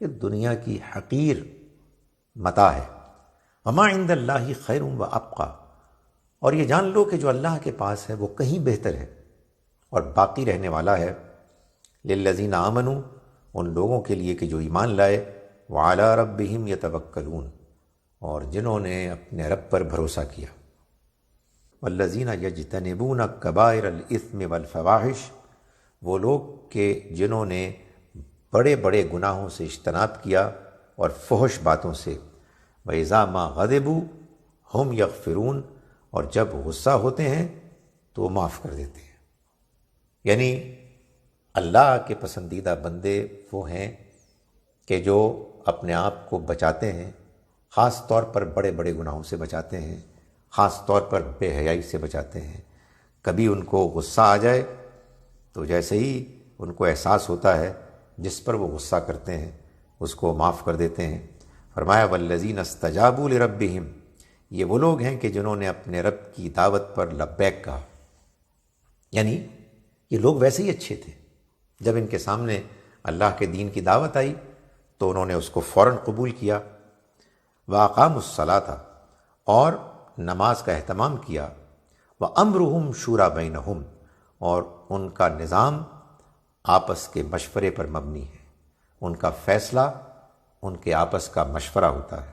یہ دنیا کی حقیر متاع ہے۔ وما عند اللہ خیر و ابقیٰ، اور یہ جان لو کہ جو اللہ کے پاس ہے وہ کہیں بہتر ہے اور باقی رہنے والا ہے۔ للذین آمنوا، ان لوگوں کے لیے کہ جو ایمان لائے، وعلی ربہم یتوکلون، اور جنہوں نے اپنے رب پر بھروسہ کیا۔ والذین یجتنبون کبائر الاثم والفواحش، وہ لوگ کہ جنہوں نے بڑے بڑے گناہوں سے اجتناب کیا اور فحش باتوں سے۔ وَإِذَا مَا غَضِبُوا هُمْ يَغْفِرُونَ، اور جب غصہ ہوتے ہیں تو وہ معاف کر دیتے ہیں۔ یعنی اللہ کے پسندیدہ بندے وہ ہیں کہ جو اپنے آپ کو بچاتے ہیں، خاص طور پر بڑے بڑے گناہوں سے بچاتے ہیں، خاص طور پر بے حیائی سے بچاتے ہیں۔ کبھی ان کو غصہ آ جائے تو جیسے ہی ان کو احساس ہوتا ہے جس پر وہ غصہ کرتے ہیں اس کو معاف کر دیتے ہیں۔ فرمایا والذین استجابوا لربہم، یہ وہ لوگ ہیں کہ جنہوں نے اپنے رب کی دعوت پر لبیک کہا، یعنی یہ لوگ ویسے ہی اچھے تھے، جب ان کے سامنے اللہ کے دین کی دعوت آئی تو انہوں نے اس کو فوراً قبول کیا۔ وَأَقَامُوا الصَّلَاةَ، اور نماز کا اہتمام کیا۔ وَأَمْرُهُمْ شُورَىٰ بَيْنَهُمْ، اور ان کا نظام آپس کے مشورے پر مبنی ہے، ان کا فیصلہ ان کے آپس کا مشورہ ہوتا ہے۔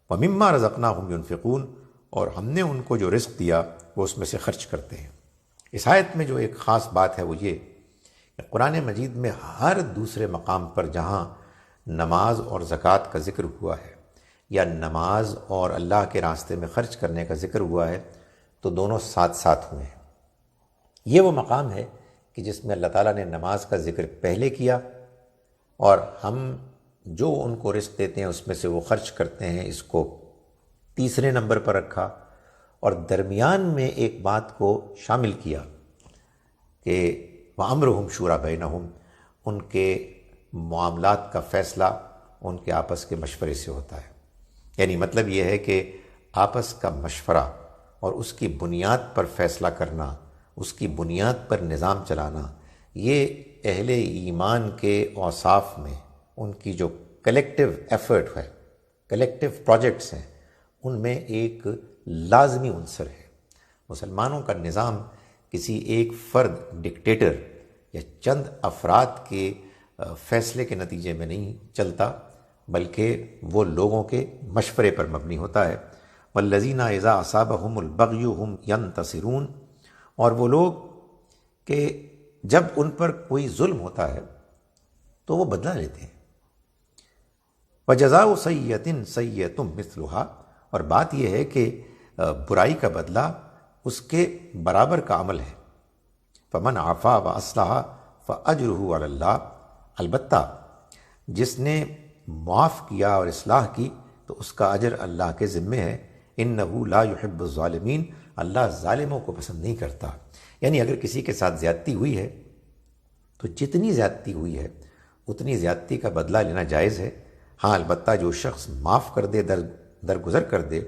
وَمِمَّا رَزَقْنَاهُمْ يُنْفِقُونَ، اور ہم نے ان کو جو رزق دیا وہ اس میں سے خرچ کرتے ہیں۔ اس آیت میں جو ایک خاص بات ہے وہ یہ کہ قرآن مجید میں ہر دوسرے مقام پر جہاں نماز اور زکوٰۃ کا ذکر ہوا ہے یا نماز اور اللہ کے راستے میں خرچ کرنے کا ذکر ہوا ہے تو دونوں ساتھ ساتھ ہوئے ہیں۔ یہ وہ مقام ہے کہ جس میں اللہ تعالیٰ نے نماز کا ذکر پہلے کیا اور ہم جو ان کو رزق دیتے ہیں اس میں سے وہ خرچ کرتے ہیں، اس کو تیسرے نمبر پر رکھا، اور درمیان میں ایک بات کو شامل کیا کہ وَأَمْرُهُمْ شُورَىٰ بَيْنَهُمْ، ان کے معاملات کا فیصلہ ان کے آپس کے مشورے سے ہوتا ہے۔ یعنی مطلب یہ ہے کہ آپس کا مشورہ اور اس کی بنیاد پر فیصلہ کرنا، اس کی بنیاد پر نظام چلانا، یہ اہل ایمان کے اوصاف میں ان کی جو کلیکٹیو ایفرٹ ہے، کلیکٹیو پروجیکٹس ہیں، ان میں ایک لازمی عنصر ہے۔ مسلمانوں کا نظام کسی ایک فرد، ڈکٹیٹر یا چند افراد کے فیصلے کے نتیجے میں نہیں چلتا، بلکہ وہ لوگوں کے مشورے پر مبنی ہوتا ہے۔ والذین اذا اصابہم البغی هم ینتصرون، اور وہ لوگ کہ جب ان پر کوئی ظلم ہوتا ہے تو وہ بدلہ لیتے ہیں۔ وجزاء سیئۃ سیئۃ مثلھا، اور بات یہ ہے کہ برائی کا بدلہ اس کے برابر کا عمل ہے۔ فمن عفا واصلح فاجرہ علی اللہ، البتہ جس نے معاف کیا اور اصلاح کی تو اس کا اجر اللہ کے ذمے ہے۔ انہ لا یحب الظالمین، اللہ ظالموں کو پسند نہیں کرتا۔ یعنی اگر کسی کے ساتھ زیادتی ہوئی ہے تو جتنی زیادتی ہوئی ہے اتنی زیادتی کا بدلہ لینا جائز ہے۔ ہاں البتہ جو شخص معاف کر دے، درگزر کر دے،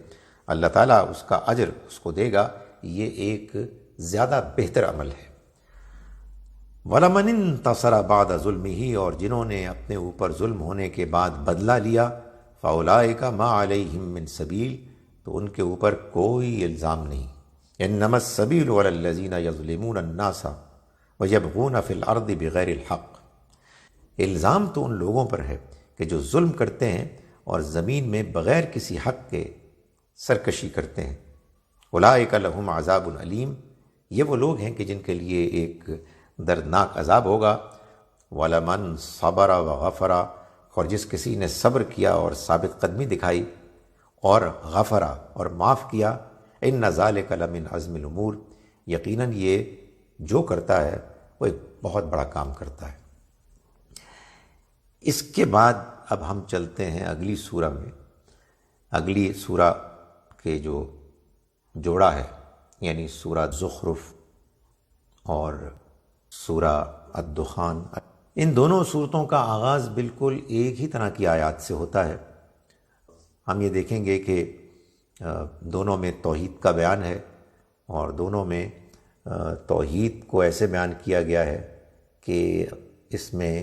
اللہ تعالیٰ اس کا اجر اس کو دے گا، یہ ایک زیادہ بہتر عمل ہے۔ وَلَمَنِ انتَصَرَ بَعْدَ ظُلْمِهِ، اور جنہوں نے اپنے اوپر ظلم ہونے کے بعد بدلہ لیا، فَأُولَٰئِكَ مَا عَلَيْهِم مِّن سَبِيلٍ، تو ان کے اوپر کوئی الزام نہیں۔ إِنَّمَا السَّبِيلُ عَلَى الَّذِينَ يَظْلِمُونَ النَّاسَ وَيَبْغُونَ فِي الْأَرْضِ بِغَيْرِ الْحَقِّ، الزام تو ان لوگوں پر ہے کہ جو ظلم کرتے ہیں اور زمین میں بغیر کسی حق کے سرکشی کرتے ہیں۔ اولئک لہم عذاب علیم، یہ وہ لوگ ہیں کہ جن کے لیے ایک دردناک عذاب ہوگا۔ وَلَمَنْ صَبَرَ وَغَفَرَ، اور جس کسی نے صبر کیا اور ثابت قدمی دکھائی، اور غفرا اور معاف کیا، إِنَّ ذَلِكَ لَمِنْ عَزْمِ الْأُمُورِ، یقیناً یہ جو کرتا ہے وہ ایک بہت بڑا کام کرتا ہے۔ اس کے بعد اب ہم چلتے ہیں اگلی سورہ میں۔ اگلی سورہ کے جو جوڑا ہے، یعنی سورہ زخرف اور سورہ الدخان، ان دونوں صورتوں کا آغاز بالکل ایک ہی طرح کی آیات سے ہوتا ہے۔ ہم یہ دیکھیں گے کہ دونوں میں توحید کا بیان ہے، اور دونوں میں توحید کو ایسے بیان کیا گیا ہے کہ اس میں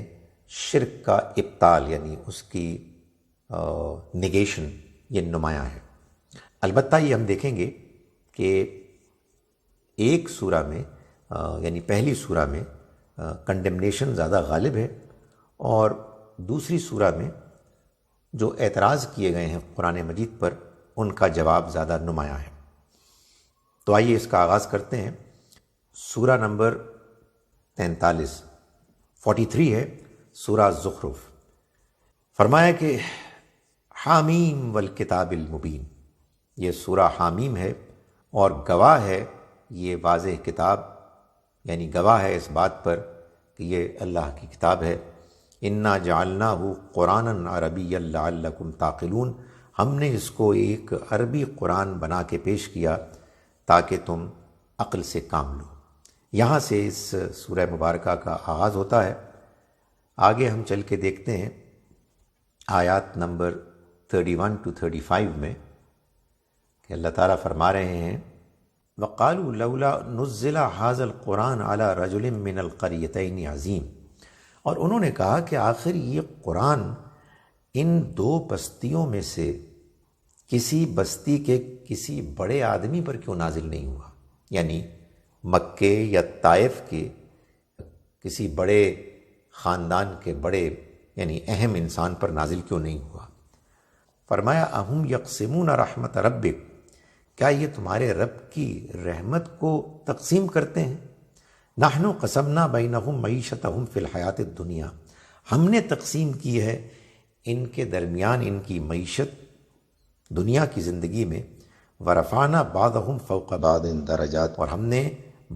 شرک کا ابطال، یعنی اس کی نگیشن، یہ نمایاں ہے۔ البتہ یہ ہم دیکھیں گے کہ ایک سورہ میں، یعنی پہلی سورہ میں کنڈمنیشن زیادہ غالب ہے، اور دوسری سورہ میں جو اعتراض کیے گئے ہیں قرآن مجید پر، ان کا جواب زیادہ نمایاں ہے۔ تو آئیے اس کا آغاز کرتے ہیں۔ سورہ نمبر 43 ہے، سورہ زخرف۔ فرمایا کہ حامیم والکتاب المبین، یہ سورہ حامیم ہے اور گواہ ہے یہ واضح کتاب، یعنی گواہ ہے اس بات پر کہ یہ اللہ کی کتاب ہے۔ انا جعلناہ قرآنا عربیا لعلکم تعقلون، ہم نے اس کو ایک عربی قرآن بنا کے پیش کیا تاکہ تم عقل سے کام لو۔ یہاں سے اس سورہ مبارکہ کا آغاز ہوتا ہے۔ آگے ہم چل کے دیکھتے ہیں آیات نمبر 31 to 35 میں کہ اللہ تعالیٰ فرما رہے ہیں وَقَالُوا لَوْلَا نُزِّلَ هَذَا الْقُرْآنُ عَلَى رَجُلٍ مِّنَ الْقَرْيَتَيْنِ عَظِيمٍ، اور انہوں نے کہا کہ آخر یہ قرآن ان دو بستیوں میں سے کسی بستی کے کسی بڑے آدمی پر کیوں نازل نہیں ہوا، یعنی مکے یا طائف کے کسی بڑے خاندان کے بڑے یعنی اہم انسان پر نازل کیوں نہیں ہوا۔ فرمایا اہم یقسمون رحمت ربک، کیا یہ تمہارے رب کی رحمت کو تقسیم کرتے ہیں؟ نحن قسمنا بینہم معیشتہم فی الحیات الدنیا، ہم نے تقسیم کی ہے ان کے درمیان ان کی معیشت دنیا کی زندگی میں، ورفعنا بعضہم فوق بعض درجات، اور ہم نے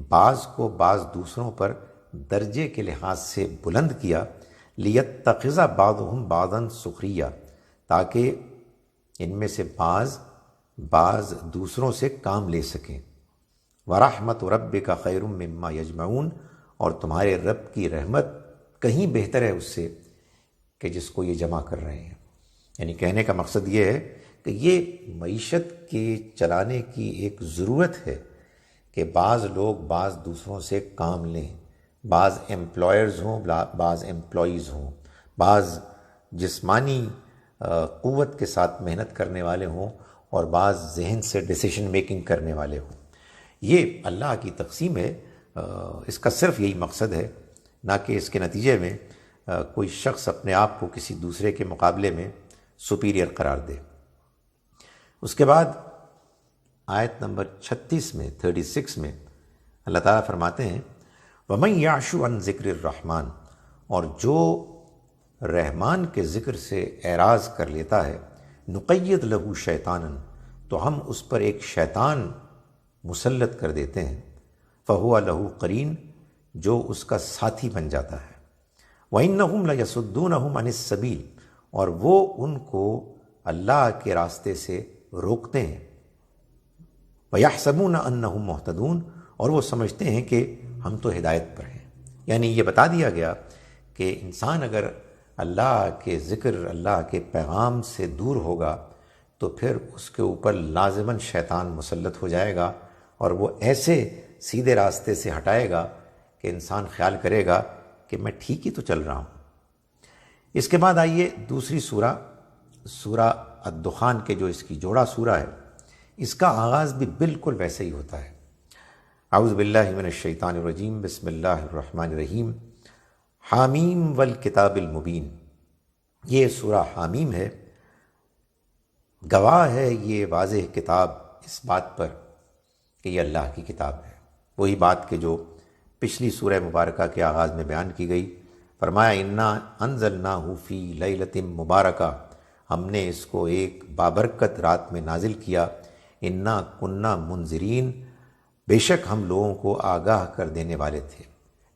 بعض کو بعض دوسروں پر درجے کے لحاظ سے بلند کیا، لیتخذ بعضہم بعضا سخریہ، تاکہ ان میں سے بعض دوسروں سے کام لے سکیں۔ ورحمت ربک خیر مما یجمعون، اور تمہارے رب کی رحمت کہیں بہتر ہے اس سے کہ جس کو یہ جمع کر رہے ہیں۔ یعنی کہنے کا مقصد یہ ہے کہ یہ معیشت کے چلانے کی ایک ضرورت ہے کہ بعض لوگ بعض دوسروں سے کام لیں، بعض امپلائرز ہوں، بعض امپلائیز ہوں، بعض جسمانی قوت کے ساتھ محنت کرنے والے ہوں اور بعض ذہن سے ڈیسیشن میکنگ کرنے والے ہوں۔ یہ اللہ کی تقسیم ہے، اس کا صرف یہی مقصد ہے، نہ کہ اس کے نتیجے میں کوئی شخص اپنے آپ کو کسی دوسرے کے مقابلے میں سپیریئر قرار دے۔ اس کے بعد آیت نمبر 36 میں اللہ تعالیٰ فرماتے ہیں وَمَن يَعْشُ عَن ذِكْرِ الرَّحْمَنِ، اور جو رحمان کے ذکر سے اعراض کر لیتا ہے، نُقَيِّضْ لَهُ شَيْطَانًا، تو ہم اس پر ایک شیطان مسلط کر دیتے ہیں، فَهُوَ لَهُ قَرِينٌ، جو اس کا ساتھی بن جاتا ہے، وَإِنَّهُمْ لَيَصُدُّونَهُمْ عَنِ السَّبِيلِ، اور وہ ان کو اللہ کے راستے سے روکتے ہیں، وَيَحْسَبُونَ أَنَّهُمْ مُهْتَدُونَ، اور وہ سمجھتے ہیں کہ ہم تو ہدایت پر ہیں۔ یعنی یہ بتا دیا گیا کہ انسان اگر اللہ کے ذکر، اللہ کے پیغام سے دور ہوگا تو پھر اس کے اوپر لازماً شیطان مسلط ہو جائے گا، اور وہ ایسے سیدھے راستے سے ہٹائے گا کہ انسان خیال کرے گا کہ میں ٹھیک ہی تو چل رہا ہوں۔ اس کے بعد آئیے دوسری سورہ، سورہ الدخان کے جو اس کی جوڑا سورہ ہے، اس کا آغاز بھی بالکل ویسے ہی ہوتا ہے۔ اعوذ باللہ من الشیطان الرجیم، بسم اللہ الرحمن الرحیم، حامیم والکتاب المبین۔ یہ سورہ حامیم ہے، گواہ ہے یہ واضح کتاب اس بات پر کہ یہ اللہ کی کتاب ہے۔ وہی بات کہ جو پچھلی سورہ مبارکہ کے آغاز میں بیان کی گئی، فرمایا انا انزلناہ فی لیلۃ مبارکہ، ہم نے اس کو ایک بابرکت رات میں نازل کیا، انا کننا منذرین، بے شک ہم لوگوں کو آگاہ کر دینے والے تھے۔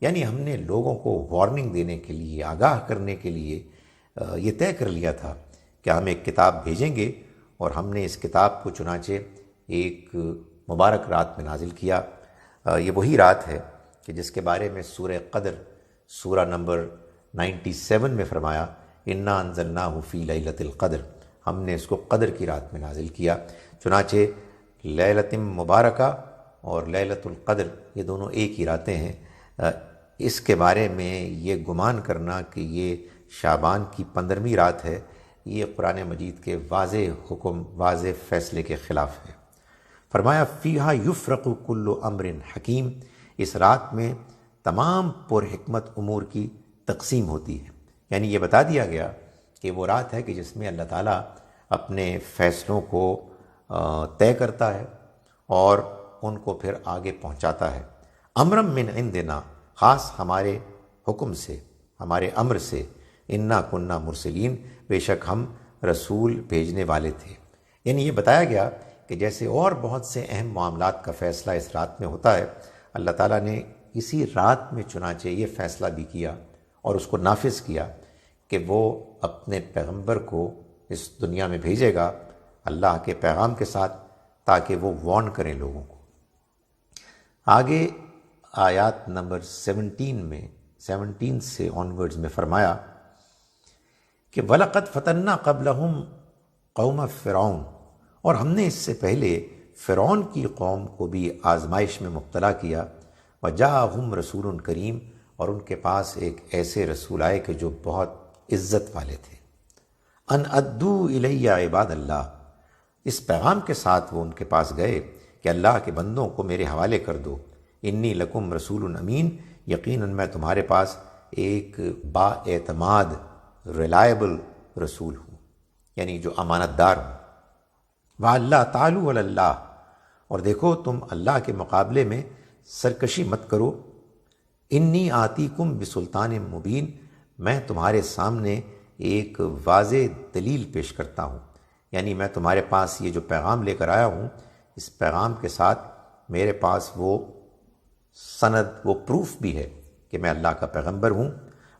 یعنی ہم نے لوگوں کو وارننگ دینے کے لیے، آگاہ کرنے کے لیے یہ طے کر لیا تھا کہ ہم ایک کتاب بھیجیں گے، اور ہم نے اس کتاب کو چنانچہ ایک مبارک رات میں نازل کیا۔ یہ وہی رات ہے کہ جس کے بارے میں سورہ قدر، سورہ نمبر 97 میں فرمایا انا انزلناہ فی لیلۃ القدر، ہم نے اس کو قدر کی رات میں نازل کیا۔ چنانچہ لیلۃ مبارکہ اور لیلۃ القدر یہ دونوں ایک ہی راتیں ہیں۔ اس کے بارے میں یہ گمان کرنا کہ یہ شعبان کی 15ویں رات ہے، یہ قرآن مجید کے واضح حکم، واضح فیصلے کے خلاف ہے۔ فرمایا فیہا یفرق کل امر حکیم، اس رات میں تمام پر حکمت امور کی تقسیم ہوتی ہے۔ یعنی یہ بتا دیا گیا کہ وہ رات ہے کہ جس میں اللہ تعالیٰ اپنے فیصلوں کو طے کرتا ہے اور ان کو پھر آگے پہنچاتا ہے۔ امرم من عندنا، خاص ہمارے حکم سے، ہمارے امر سے، انا کننا مرسلین، بے شک ہم رسول بھیجنے والے تھے۔ یعنی یہ بتایا گیا کہ جیسے اور بہت سے اہم معاملات کا فیصلہ اس رات میں ہوتا ہے، اللہ تعالیٰ نے اسی رات میں چنانچہ یہ فیصلہ بھی کیا اور اس کو نافذ کیا کہ وہ اپنے پیغمبر کو اس دنیا میں بھیجے گا اللہ کے پیغام کے ساتھ، تاکہ وہ وارن کریں لوگوں کو۔ آگے آیات نمبر 17 سے آنورڈز میں فرمایا کہ وَلَقَدْ فَتَنَّا قَبْلَهُمْ قَوْمَ فِرْعَوْنَ، اور ہم نے اس سے پہلے فرعون کی قوم کو بھی آزمائش میں مبتلا کیا، وَجَاءَهُمْ رَسُولٌ کریم، اور ان کے پاس ایک ایسے رسول آئے کہ جو بہت عزت والے تھے۔ ان ادو الیہ عباد اللہ، اس پیغام کے ساتھ وہ ان کے پاس گئے کہ اللہ کے بندوں کو میرے حوالے کر دو، انی لکم رسول امین، یقیناً میں تمہارے پاس ایک با اعتماد ریلائبل رسول ہوں، یعنی جو امانت دار ہوں۔ وَأَلَّا تَعْلُوا عَلَى اللَّهِ، اور دیکھو تم اللہ کے مقابلے میں سرکشی مت کرو، انی آتیکم بسلطان مبین، میں تمہارے سامنے ایک واضح دلیل پیش کرتا ہوں، یعنی میں تمہارے پاس یہ جو پیغام لے کر آیا ہوں، اس پیغام کے ساتھ میرے پاس وہ سند، وہ پروف بھی ہے کہ میں اللہ کا پیغمبر ہوں۔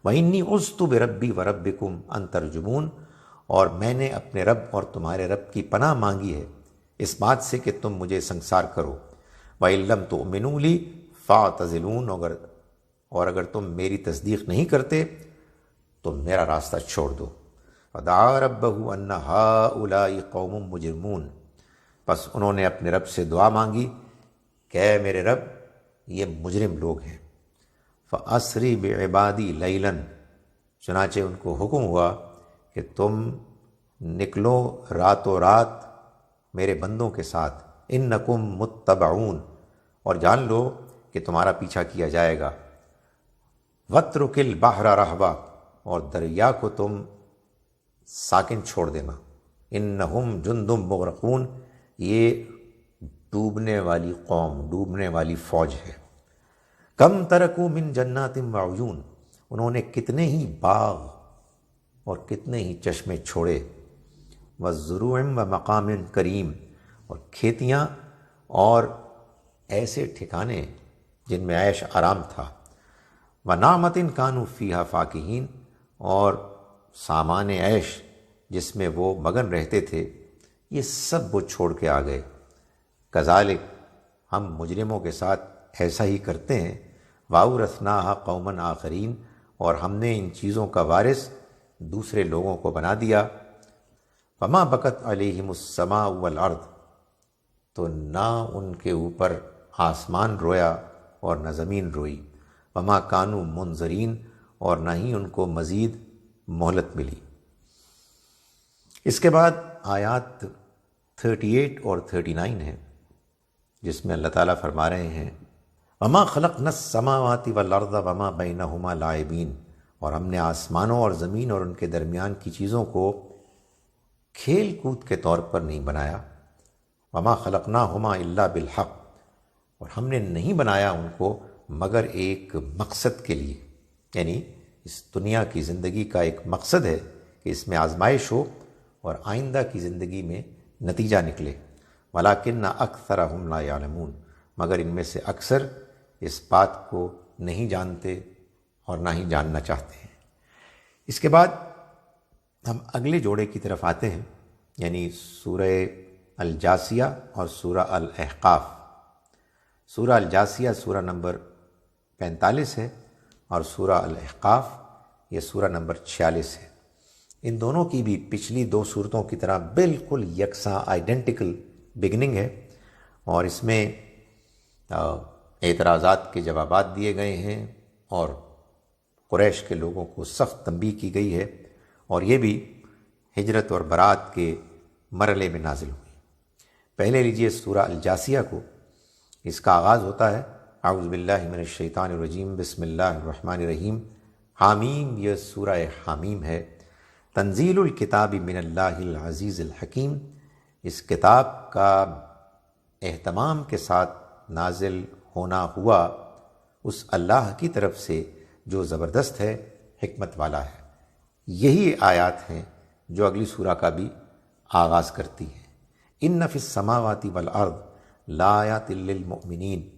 وَإِنِّي عُذْتُ بِرَبِّي وَرَبِّكُمْ أَن تَرْجُمُونَ، اور میں نے اپنے رب اور تمہارے رب کی پناہ مانگی ہے اس بات سے کہ تم مجھے سنگسار کرو۔ وَإِن لَّمْ تُؤْمِنُوا لِي فَاعْتَزِلُونَ، اور اگر تم میری تصدیق نہیں کرتے تو میرا راستہ چھوڑ دو۔ فَدَعَا رَبَّهُ أَنَّ هَٰؤُلَاءِ قَوْمٌ مُجْرِمُونَ، پس انہوں نے اپنے رب سے دعا مانگی کہ اے میرے رب یہ مجرم لوگ ہیں۔ فَأَسْرِ بِعِبَادِي لَيْلًا، چنانچہ ان کو حکم ہوا کہ تم نکلو راتوں رات میرے بندوں کے ساتھ، اِنَّكُمْ مُتَّبَعُونَ، اور جان لو کہ تمہارا پیچھا کیا جائے گا۔ وَاتْرُكِ الْبَحْرَ رَهْوًا، اور دریا کو تم ساکن چھوڑ دینا، اِنَّهُمْ جُنْدٌ مُغْرَقُونَ، یہ ڈوبنے والی قوم، ڈوبنے والی فوج ہے۔ کم ترکوا من جنات وعیون، انہوں نے کتنے ہی باغ اور کتنے ہی چشمے چھوڑے، وزروع ومقام کریم، اور کھیتیاں اور ایسے ٹھکانے جن میں عیش آرام تھا، ونعمت کانوا فیہا فاکہین، اور سامان عیش جس میں وہ مگن رہتے تھے، یہ سب وہ چھوڑ کے آ گئے۔ کذالک، ہم مجرموں کے ساتھ ایسا ہی کرتے ہیں، وَأَوْرَثْنَاهَا قَوْمًا آخَرِينَ، اور ہم نے ان چیزوں کا وارث دوسرے لوگوں کو بنا دیا۔ فَمَا بَكَتْ عَلَيْهِمُ السَّمَاءُ وَالْأَرْضُ، تو نہ ان کے اوپر آسمان رویا اور نہ زمین روئی۔ وما کانوا منظرین، اور نہ ہی ان کو مزید مہلت ملی۔ اس کے بعد آیات 38 اور 39 ہیں، جس میں اللہ تعالیٰ فرما رہے ہیں وما خلقنا السماوات والارض وما بینہما لاعبین، اور ہم نے آسمانوں اور زمین اور ان کے درمیان کی چیزوں کو کھیل کود کے طور پر نہیں بنایا۔ وما خلقناہما الا بالحق، اور ہم نے نہیں بنایا ان کو مگر ایک مقصد کے لیے، یعنی اس دنیا کی زندگی کا ایک مقصد ہے کہ اس میں آزمائش ہو اور آئندہ کی زندگی میں نتیجہ نکلے۔ وَلَٰكِنَّ أَكْثَرَهُمْ لَا يَعْلَمُونَ، مگر ان میں سے اکثر اس بات کو نہیں جانتے اور نہ ہی جاننا چاہتے ہیں۔ اس کے بعد ہم اگلے جوڑے کی طرف آتے ہیں، یعنی سورہ الجاثیہ اور سورہ الاحقاف۔ سورہ الجاثیہ سورہ نمبر 45 ہے، اور سورہ الاحقاف یہ سورہ نمبر 46 ہے۔ ان دونوں کی بھی پچھلی دو صورتوں کی طرح بالکل یکساں آئیڈینٹیکل بگننگ ہے، اور اس میں اعتراضات کے جوابات دیے گئے ہیں اور قریش کے لوگوں کو سخت تنبیہ کی گئی ہے، اور یہ بھی ہجرت اور برات کے مرحلے میں نازل ہوئی۔ پہلے لیجئے سورہ الجاثیہ کو، اس کا آغاز ہوتا ہے اعوذ باللہ من الشیطان الرجیم بسم اللہ الرحمن الرحیم۔ حامیم، یہ سورہ حامیم ہے۔ تنزیل الکتاب من اللہ العزیز الحکیم، اس کتاب کا اہتمام کے ساتھ نازل ہونا ہوا اس اللہ کی طرف سے جو زبردست ہے، حکمت والا ہے۔ یہی آیات ہیں جو اگلی سورہ کا بھی آغاز کرتی ہیں۔ ان فی السماوات والارض لآیات للمؤمنین،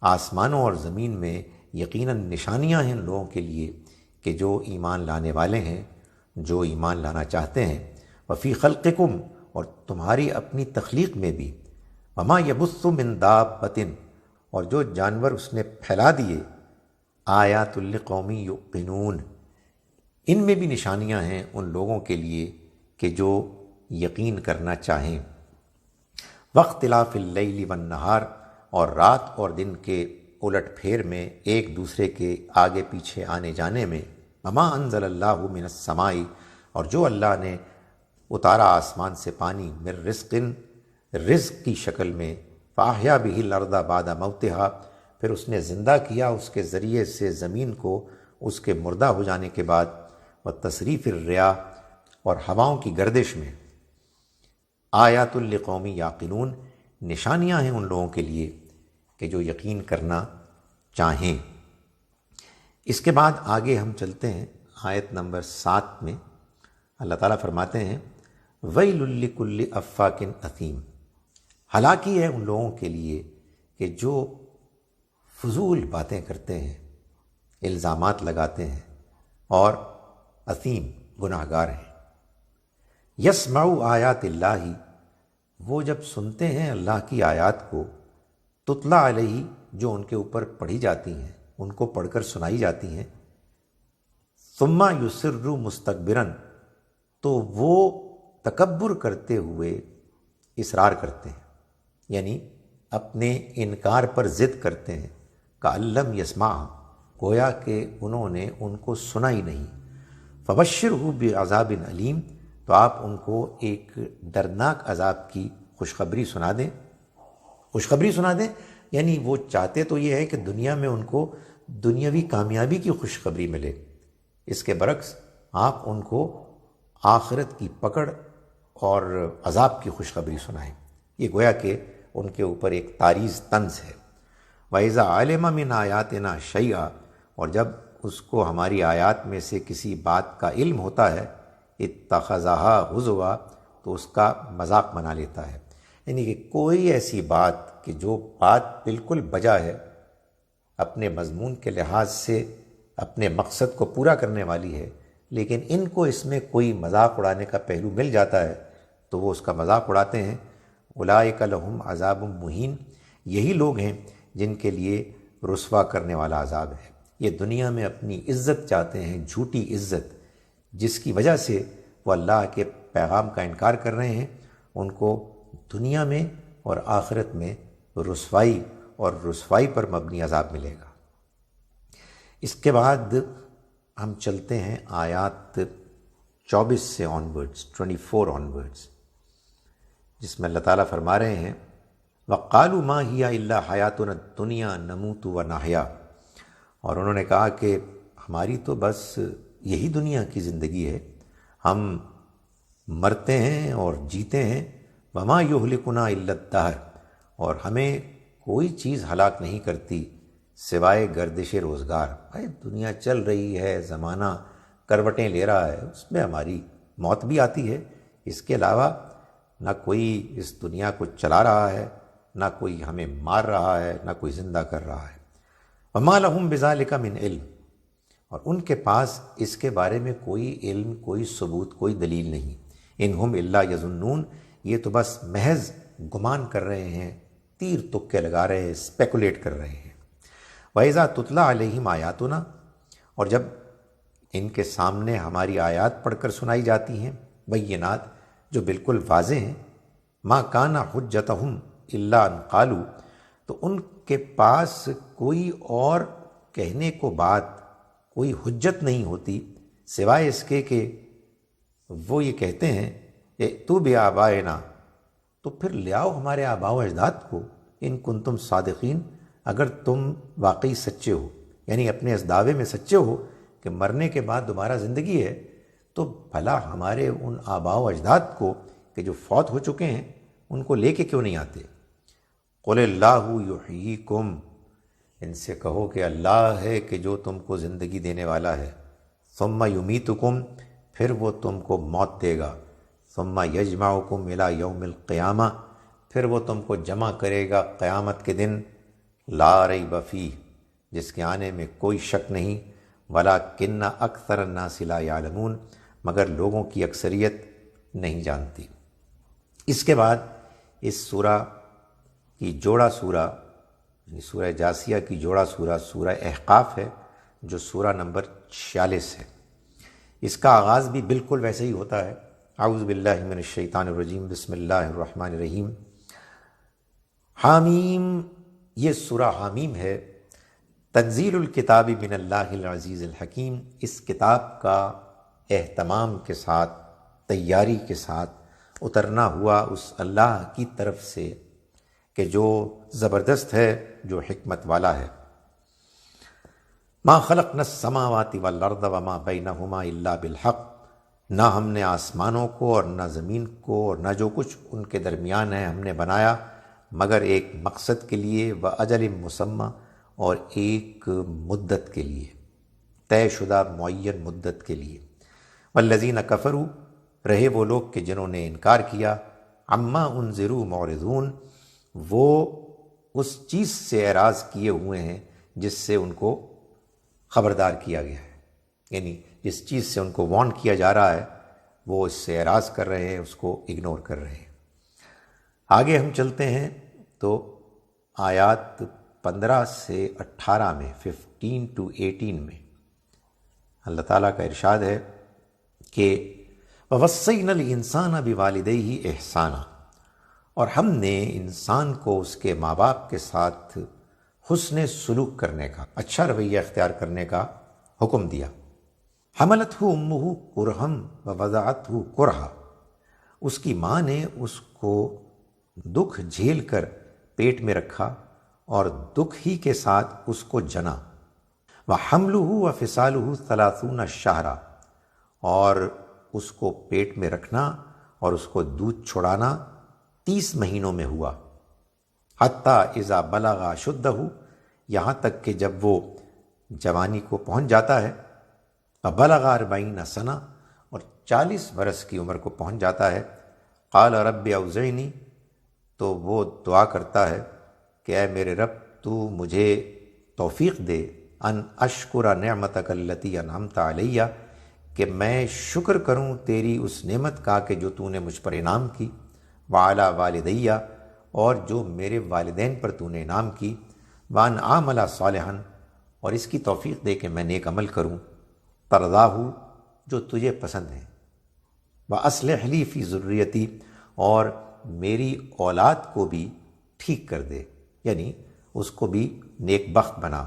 آسمانوں اور زمین میں یقیناً نشانیاں ہیں لوگوں کے لیے کہ جو ایمان لانے والے ہیں، جو ایمان لانا چاہتے ہیں۔ وفی خلقکم، اور تمہاری اپنی تخلیق میں بھی۔ وما یبث من دابۃ، اور جو جانور اس نے پھیلا دیے۔ آیات لقوم یوقنون، ان میں بھی نشانیاں ہیں ان لوگوں کے لیے کہ جو یقین کرنا چاہیں۔ واختلاف اللیل والنہار، اور رات اور دن کے الٹ پھیر میں ایک دوسرے کے آگے پیچھے آنے جانے میں۔ وما انزل اللہ من السماء، اور جو اللہ نے اتارا آسمان سے پانی، من رزق، رزق کی شکل میں۔ فاحیا بہ الارض بعد موتہا، پھر اس نے زندہ کیا اس کے ذریعے سے زمین کو اس کے مردہ ہو جانے کے بعد۔ وتصریف الرياح، اور ہواؤں کی گردش میں۔ آیات لقوم یعقلون، نشانیاں ہیں ان لوگوں کے لیے کہ جو یقین کرنا چاہیں۔ اس کے بعد آگے ہم چلتے ہیں آیت نمبر 7 میں۔ اللہ تعالیٰ فرماتے ہیں ویل لکل افاک اثیم، ہلاکی ہے ان لوگوں کے لیے کہ جو فضول باتیں کرتے ہیں، الزامات لگاتے ہیں، اور اثیم، گناہ گار ہیں۔ یسمعوا آیات اللہ، وہ جب سنتے ہیں اللہ کی آیات کو، تتلا علیہ، جو ان کے اوپر پڑھی جاتی ہیں، ان کو پڑھ کر سنائی جاتی ہیں، ثم یصر مستکبرا، تو وہ تکبر کرتے ہوئے اصرار کرتے ہیں، یعنی اپنے انکار پر ضد کرتے ہیں۔ کأن لم یسمع، گویا کہ انہوں نے ان کو سنا ہی نہیں۔ فبشرہ بعذاب علیم، تو آپ ان کو ایک دردناک عذاب کی خوشخبری سنا دیں۔ خوشخبری سنا دیں یعنی وہ چاہتے تو یہ ہے کہ دنیا میں ان کو دنیاوی کامیابی کی خوشخبری ملے، اس کے برعکس آپ ان کو آخرت کی پکڑ اور عذاب کی خوشخبری سنائیں۔ یہ گویا کہ ان کے اوپر ایک تاریز طنز ہے۔ وَإِذَا عَلِمَ مِنْ آیَاتِنَا شَيْئًا، اور جب اس کو ہماری آیات میں سے کسی بات کا علم ہوتا ہے، اتخذها ہزوا، تو اس کا مذاق بنا لیتا ہے۔ یعنی کہ کوئی ایسی بات کہ جو بات بالکل بجا ہے، اپنے مضمون کے لحاظ سے اپنے مقصد کو پورا کرنے والی ہے، لیکن ان کو اس میں کوئی مذاق اڑانے کا پہلو مل جاتا ہے تو وہ اس کا مذاق اڑاتے ہیں۔ اولئک لہم عذاب مہین، یہی لوگ ہیں جن کے لیے رسوا کرنے والا عذاب ہے۔ یہ دنیا میں اپنی عزت چاہتے ہیں، جھوٹی عزت، جس کی وجہ سے وہ اللہ کے پیغام کا انکار کر رہے ہیں۔ ان کو دنیا میں اور آخرت میں رسوائی اور رسوائی پر مبنی عذاب ملے گا۔ اس کے بعد ہم چلتے ہیں آیات 24 سے آنورڈز، 24 آنورڈز، جس میں اللہ تعالیٰ فرما رہے ہیں وَقَالُوا مَا هِيَ إِلَّا حَيَاتُنَا الدُّنْيَا نَمُوتُ وَنَحْيَا، اور انہوں نے کہا کہ ہماری تو بس یہی دنیا کی زندگی ہے، ہم مرتے ہیں اور جیتے ہیں، وَمَا يُهْلِكُنَا إِلَّا الدَّهْرُ، اور ہمیں کوئی چیز ہلاک نہیں کرتی سوائے گردش روزگار۔ بھائی دنیا چل رہی ہے، زمانہ کروٹیں لے رہا ہے، اس میں ہماری موت بھی آتی ہے، اس کے علاوہ نہ کوئی اس دنیا کو چلا رہا ہے، نہ کوئی ہمیں مار رہا ہے، نہ کوئی زندہ کر رہا ہے۔ وَمَا لَهُم بِذَلِكَ مِنْ علم، اور ان کے پاس اس کے بارے میں کوئی علم، کوئی ثبوت، کوئی دلیل نہیں۔ اِنْ هُمْ إِلَّا يَظُنُّونَ، یہ تو بس محض گمان کر رہے ہیں، تیر تکے لگا رہے ہیں، اسپیکولیٹ کر رہے ہیں۔ وَإِذَا تُتْلَىٰ عَلَيْهِمْ آيَاتُنَا، اور جب ان کے سامنے ہماری آیات پڑھ کر سنائی جاتی ہیں، بینات، جو بالکل واضح ہیں، مَا كَانَ حُجَّتُهُمْ إِلَّا أَن قَالُوا، تو ان کے پاس کوئی اور کہنے کو بات، کوئی حجت نہیں ہوتی سوائے اس کے کہ وہ یہ کہتے ہیں ائتوا بآبائنا، تو پھر لے آؤ ہمارے آباء و اجداد کو، ان کنتم صادقین، اگر تم واقعی سچے ہو، یعنی اپنے اس دعوے میں سچے ہو کہ مرنے کے بعد دوبارہ زندگی ہے، تو بھلا ہمارے ان آباء و اجداد کو کہ جو فوت ہو چکے ہیں ان کو لے کے کیوں نہیں آتے؟ قل اللہ یحییکم، ان سے کہو کہ اللہ ہے کہ جو تم کو زندگی دینے والا ہے، ثم یمیتکم، پھر وہ تم کو موت دے گا، ثم یجمعکم الی یوم القیامہ، پھر وہ تم کو جمع کرے گا قیامت کے دن، لا ریب فیہ، جس کے آنے میں کوئی شک نہیں، ولکن اکثر الناس لا یعلمون، مگر لوگوں کی اکثریت نہیں جانتی۔ اس کے بعد اس سورہ کی جوڑا سورہ، یعنی سورہ جاثیہ کی جوڑا سورہ، سورہ احقاف ہے، جو سورہ نمبر 46 ہے۔ اس کا آغاز بھی بالکل ویسے ہی ہوتا ہے، اعوذ باللہ من الشیطان الرجیم، بسم اللہ الرحمن الرحیم۔ حامیم، یہ سورہ حامیم ہے، تنزیل الکتاب من اللہ العزیز الحکیم، اس کتاب کا اہتمام کے ساتھ، تیاری کے ساتھ اترنا ہوا اس اللہ کی طرف سے کہ جو زبردست ہے، جو حکمت والا ہے۔ ما خلقنا السماوات والارض وما بینہما الا بالحق، نہ ہم نے آسمانوں کو اور نہ زمین کو اور نہ جو کچھ ان کے درمیان ہے ہم نے بنایا مگر ایک مقصد کے لیے، واجل مسمى، اور ایک مدت کے لیے، طے شدہ معین مدت کے لیے۔ والذین کفروا، رہے وہ لوگ کہ جنہوں نے انکار کیا، عما انذروا معرضون، وہ اس چیز سے اعراض کیے ہوئے ہیں جس سے ان کو خبردار کیا گیا ہے، یعنی جس چیز سے ان کو وارن کیا جا رہا ہے وہ اس سے اعراض کر رہے ہیں، اس کو اگنور کر رہے ہیں۔ آگے ہم چلتے ہیں تو آیات 15 سے 18 میں، 15 to 18 میں اللہ تعالیٰ کا ارشاد ہے کہ وَوَصَّيْنَا الْإِنسَانَ بِوَالِدَيْهِ إِحْسَانًا، اور ہم نے انسان کو اس کے ماں باپ کے ساتھ حسن سلوک کرنے کا، اچھا رویہ اختیار کرنے کا حکم دیا۔ حملتہ امہ کرہا ووضعتہ کرہا، اس کی ماں نے اس کو دکھ جھیل کر پیٹ میں رکھا اور دکھ ہی کے ساتھ اس کو جنا۔ وحملہ وفصالہ 30 شہرا، اور اس کو پیٹ میں رکھنا اور اس کو دودھ چھڑانا 30 مہینوں میں ہوا۔ حتیٰ اذا بلغ اشدہ، یہاں تک کہ جب وہ جوانی کو پہنچ جاتا ہے، بلغ 40 سنہ، اور 40 برس کی عمر کو پہنچ جاتا ہے۔ قال رب اوزعنی، تو وہ دعا کرتا ہے کہ اے میرے رب تو مجھے توفیق دے، ان اشکر نعمتک التی انعمت علیہ، کہ میں شکر کروں تیری اس نعمت کا کہ جو تو نے مجھ پر انعام کی، وعلی والدیہ، اور جو میرے والدین پر تو نے انعام کی، وان اعمل صالحا، اور اس کی توفیق دے کہ میں نیک عمل کروں، ترضاہ، جو تجھے پسند ہے، واصلح لی فی ذریتی، اور میری اولاد کو بھی ٹھیک کر دے، یعنی اس کو بھی نیک بخت بنا۔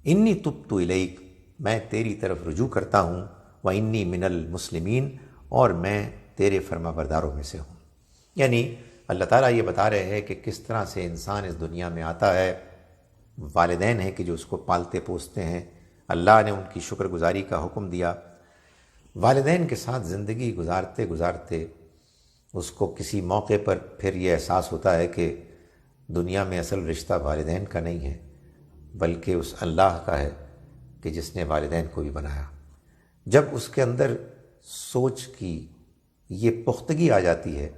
انی تبت الیک، میں تیری طرف رجوع کرتا ہوں، و انی من المسلمین، اور میں تیرے فرما برداروں میں سے ہوں۔ یعنی اللہ تعالیٰ یہ بتا رہے ہیں کہ کس طرح سے انسان اس دنیا میں آتا ہے، والدین ہیں کہ جو اس کو پالتے پوستے ہیں، اللہ نے ان کی شکر گزاری کا حکم دیا، والدین کے ساتھ زندگی گزارتے گزارتے اس کو کسی موقع پر پھر یہ احساس ہوتا ہے کہ دنیا میں اصل رشتہ والدین کا نہیں ہے بلکہ اس اللہ کا ہے کہ جس نے والدین کو بھی بنایا۔ جب اس کے اندر سوچ کی یہ پختگی آ جاتی ہے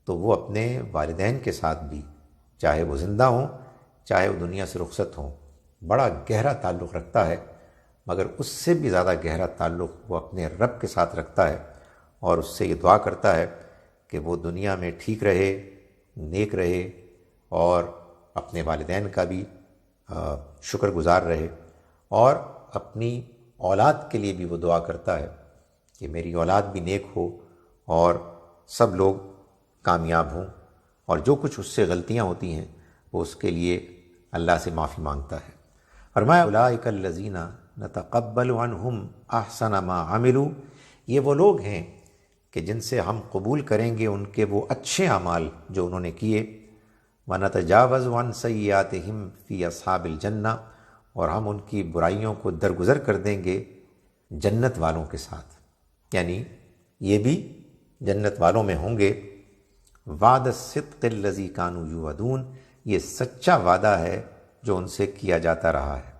تو وہ اپنے والدین کے ساتھ بھی، چاہے وہ زندہ ہوں چاہے وہ دنیا سے رخصت ہوں، بڑا گہرا تعلق رکھتا ہے، مگر اس سے بھی زیادہ گہرا تعلق وہ اپنے رب کے ساتھ رکھتا ہے، اور اس سے یہ دعا کرتا ہے کہ وہ دنیا میں ٹھیک رہے، نیک رہے، اور اپنے والدین کا بھی شکر گزار رہے، اور اپنی اولاد کے لیے بھی وہ دعا کرتا ہے کہ میری اولاد بھی نیک ہو اور سب لوگ کامیاب ہوں، اور جو کچھ اس سے غلطیاں ہوتی ہیں وہ اس کے لیے اللہ سے معافی مانگتا ہے۔ فرمایا اولئک الذین نتقبل عنہم احسن ما عملوا، یہ وہ لوگ ہیں کہ جن سے ہم قبول کریں گے ان کے وہ اچھے اعمال جو انہوں نے کیے، وَنَتَجَاوَزُ عَنْ سَيِّئَاتِهِمْ فِي أَصْحَابِ الْجَنَّةِ، اور ہم ان کی برائیوں کو درگزر کر دیں گے جنت والوں کے ساتھ، یعنی یہ بھی جنت والوں میں ہوں گے۔ وعد الصدق الذی کانوا یوعدون، یہ سچا وعدہ ہے جو ان سے کیا جاتا رہا ہے۔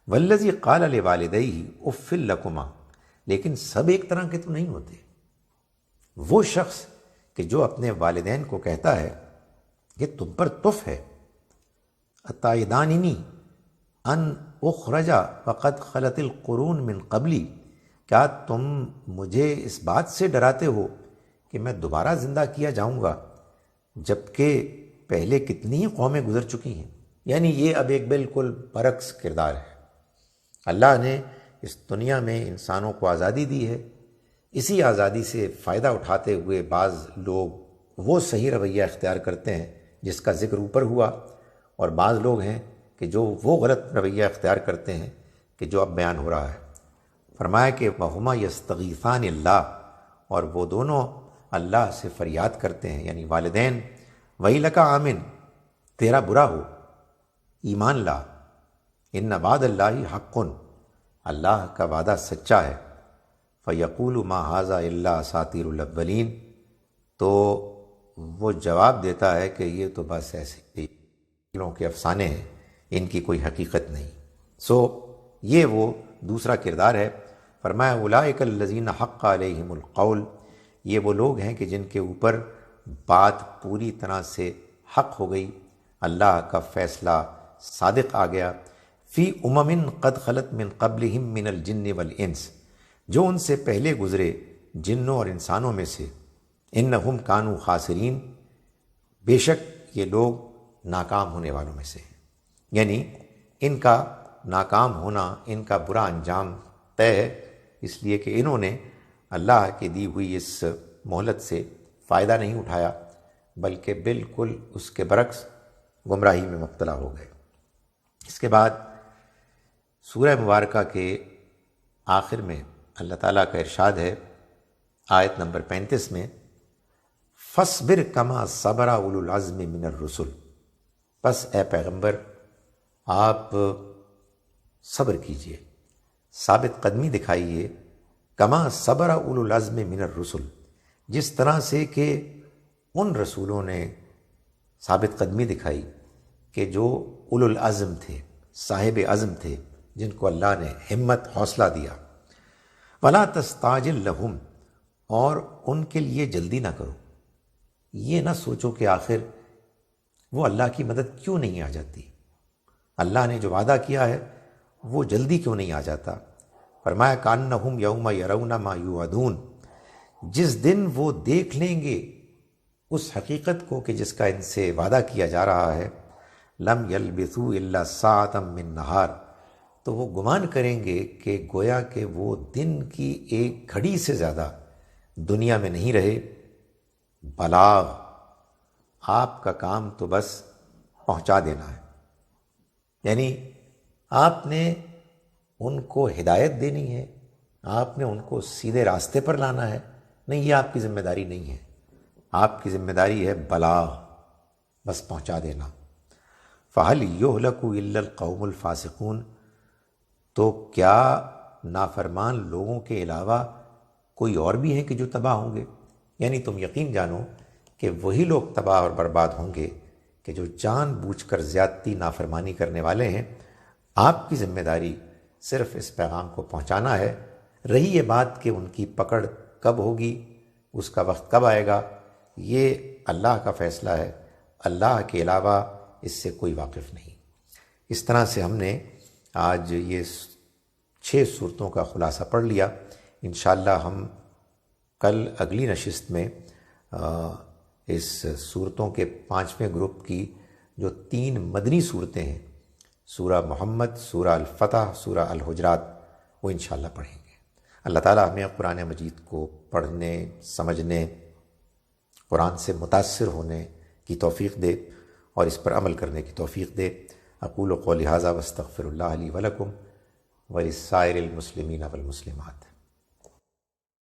والذی قال لوالدیہ اف لکما، لیکن سب ایک طرح کے تو نہیں ہوتے۔ وہ شخص کہ جو اپنے والدین کو کہتا ہے کہ تم پر تف ہے، اتعداننی ان اخرج وقد خلت القرون من قبلی، کیا تم مجھے اس بات سے ڈراتے ہو کہ میں دوبارہ زندہ کیا جاؤں گا جبکہ پہلے کتنی ہی قومیں گزر چکی ہیں؟ یعنی یہ اب ایک بالکل برعکس کردار ہے۔ اللہ نے اس دنیا میں انسانوں کو آزادی دی ہے، اسی آزادی سے فائدہ اٹھاتے ہوئے بعض لوگ وہ صحیح رویہ اختیار کرتے ہیں جس کا ذکر اوپر ہوا، اور بعض لوگ ہیں کہ جو وہ غلط رویہ اختیار کرتے ہیں کہ جو اب بیان ہو رہا ہے۔ فرمایا کہ وَهُمَا يَسْتَغِيثَانِ اللَّهِ، اور وہ دونوں اللہ سے فریاد کرتے ہیں، یعنی والدین، وَيْلَكَ آمِن، تیرا برا ہو، ایمان لا، إِنَّ وعد اللَّهِ حَقٌّ، اللہ کا وعدہ سچا ہے۔ فَيَقُولُ مَا هَذَا إِلَّا أَسَاطِيرُ الْأَوَّلِينَ، تو وہ جواب دیتا ہے کہ یہ تو بس ایسے لوگوں کے افسانے ہیں، ان کی کوئی حقیقت نہیں۔ یہ وہ دوسرا کردار ہے۔ فرمایا اولئک الذین حق علیہم القول، یہ وہ لوگ ہیں کہ جن کے اوپر بات پوری طرح سے حق ہو گئی، اللہ کا فیصلہ صادق آ گیا، فی امم قد خلت من قبلہم من الجن والانس، جو ان سے پہلے گزرے جنوں اور انسانوں میں سے، انہم کانوا خاسرین، بے شک یہ لوگ ناکام ہونے والوں میں سے ہیں، یعنی ان کا ناکام ہونا، ان کا برا انجام طے ہے، اس لیے کہ انہوں نے اللہ کی دی ہوئی اس مہلت سے فائدہ نہیں اٹھایا بلکہ بالکل اس کے برعکس گمراہی میں مبتلا ہو گئے۔ اس کے بعد سورہ مبارکہ کے آخر میں اللہ تعالیٰ کا ارشاد ہے آیت نمبر 35 میں، فَاصْبِرْ كَمَا صَبَرَ أُولُو الْعَزْمِ مِنَ الرُّسُلِ، پس اے پیغمبر آپ صبر کیجئے، ثابت قدمی دکھائیے، کما صبر اولو العزم من الرسل، جس طرح سے کہ ان رسولوں نے ثابت قدمی دکھائی کہ جو اولو العزم تھے، صاحب عزم تھے، جن کو اللہ نے ہمت حوصلہ دیا۔ ولا تستعجل لہم، اور ان کے لیے جلدی نہ کرو، یہ نہ سوچو کہ آخر وہ اللہ کی مدد کیوں نہیں آ جاتی، اللہ نے جو وعدہ کیا ہے وہ جلدی کیوں نہیں آ جاتا۔ فرمایا کانہم یوم یرون ما یوعدون، جس دن وہ دیکھ لیں گے اس حقیقت کو کہ جس کا ان سے وعدہ کیا جا رہا ہے، لم یلبثوا الا ساعۃ من نہار، تو وہ گمان کریں گے کہ گویا کہ وہ دن کی ایک گھڑی سے زیادہ دنیا میں نہیں رہے۔ بلاغ، آپ کا کام تو بس پہنچا دینا ہے، یعنی آپ نے ان کو ہدایت دینی ہے، آپ نے ان کو سیدھے راستے پر لانا ہے؟ نہیں، یہ آپ کی ذمہ داری نہیں ہے. آپ کی ذمہ داری ہے بلاغ، بس پہنچا دینا. فَهَلْ يُهْلَكُ إِلَّا الْقَوْمُ الْفَاسِقُونَ، تو کیا نافرمان لوگوں کے علاوہ کوئی اور بھی ہیں کہ جو تباہ ہوں گے؟ یعنی تم یقین جانو کہ وہی لوگ تباہ اور برباد ہوں گے کہ جو جان بوجھ کر زیادتی نافرمانی کرنے والے ہیں. آپ کی ذمہ داری صرف اس پیغام کو پہنچانا ہے. رہی یہ بات کہ ان کی پکڑ کب ہوگی، اس کا وقت کب آئے گا، یہ اللہ کا فیصلہ ہے. اللہ کے علاوہ اس سے کوئی واقف نہیں. اس طرح سے ہم نے آج یہ 6 صورتوں کا خلاصہ پڑھ لیا. انشاءاللہ ہم کل اگلی نشست میں اس صورتوں کے 5ویں گروپ کی جو 3 مدنی صورتیں ہیں، سورہ محمد، سورہ الفتح، سورہ الحجرات، وہ انشاءاللہ پڑھیں گے. اللہ تعالیٰ ہمیں قرآن مجید کو پڑھنے، سمجھنے، قرآن سے متاثر ہونے کی توفیق دے اور اس پر عمل کرنے کی توفیق دے. اقول قولی ھذا واستغفر اللہ لی ولکم ولسائر المسلمین والمسلمات.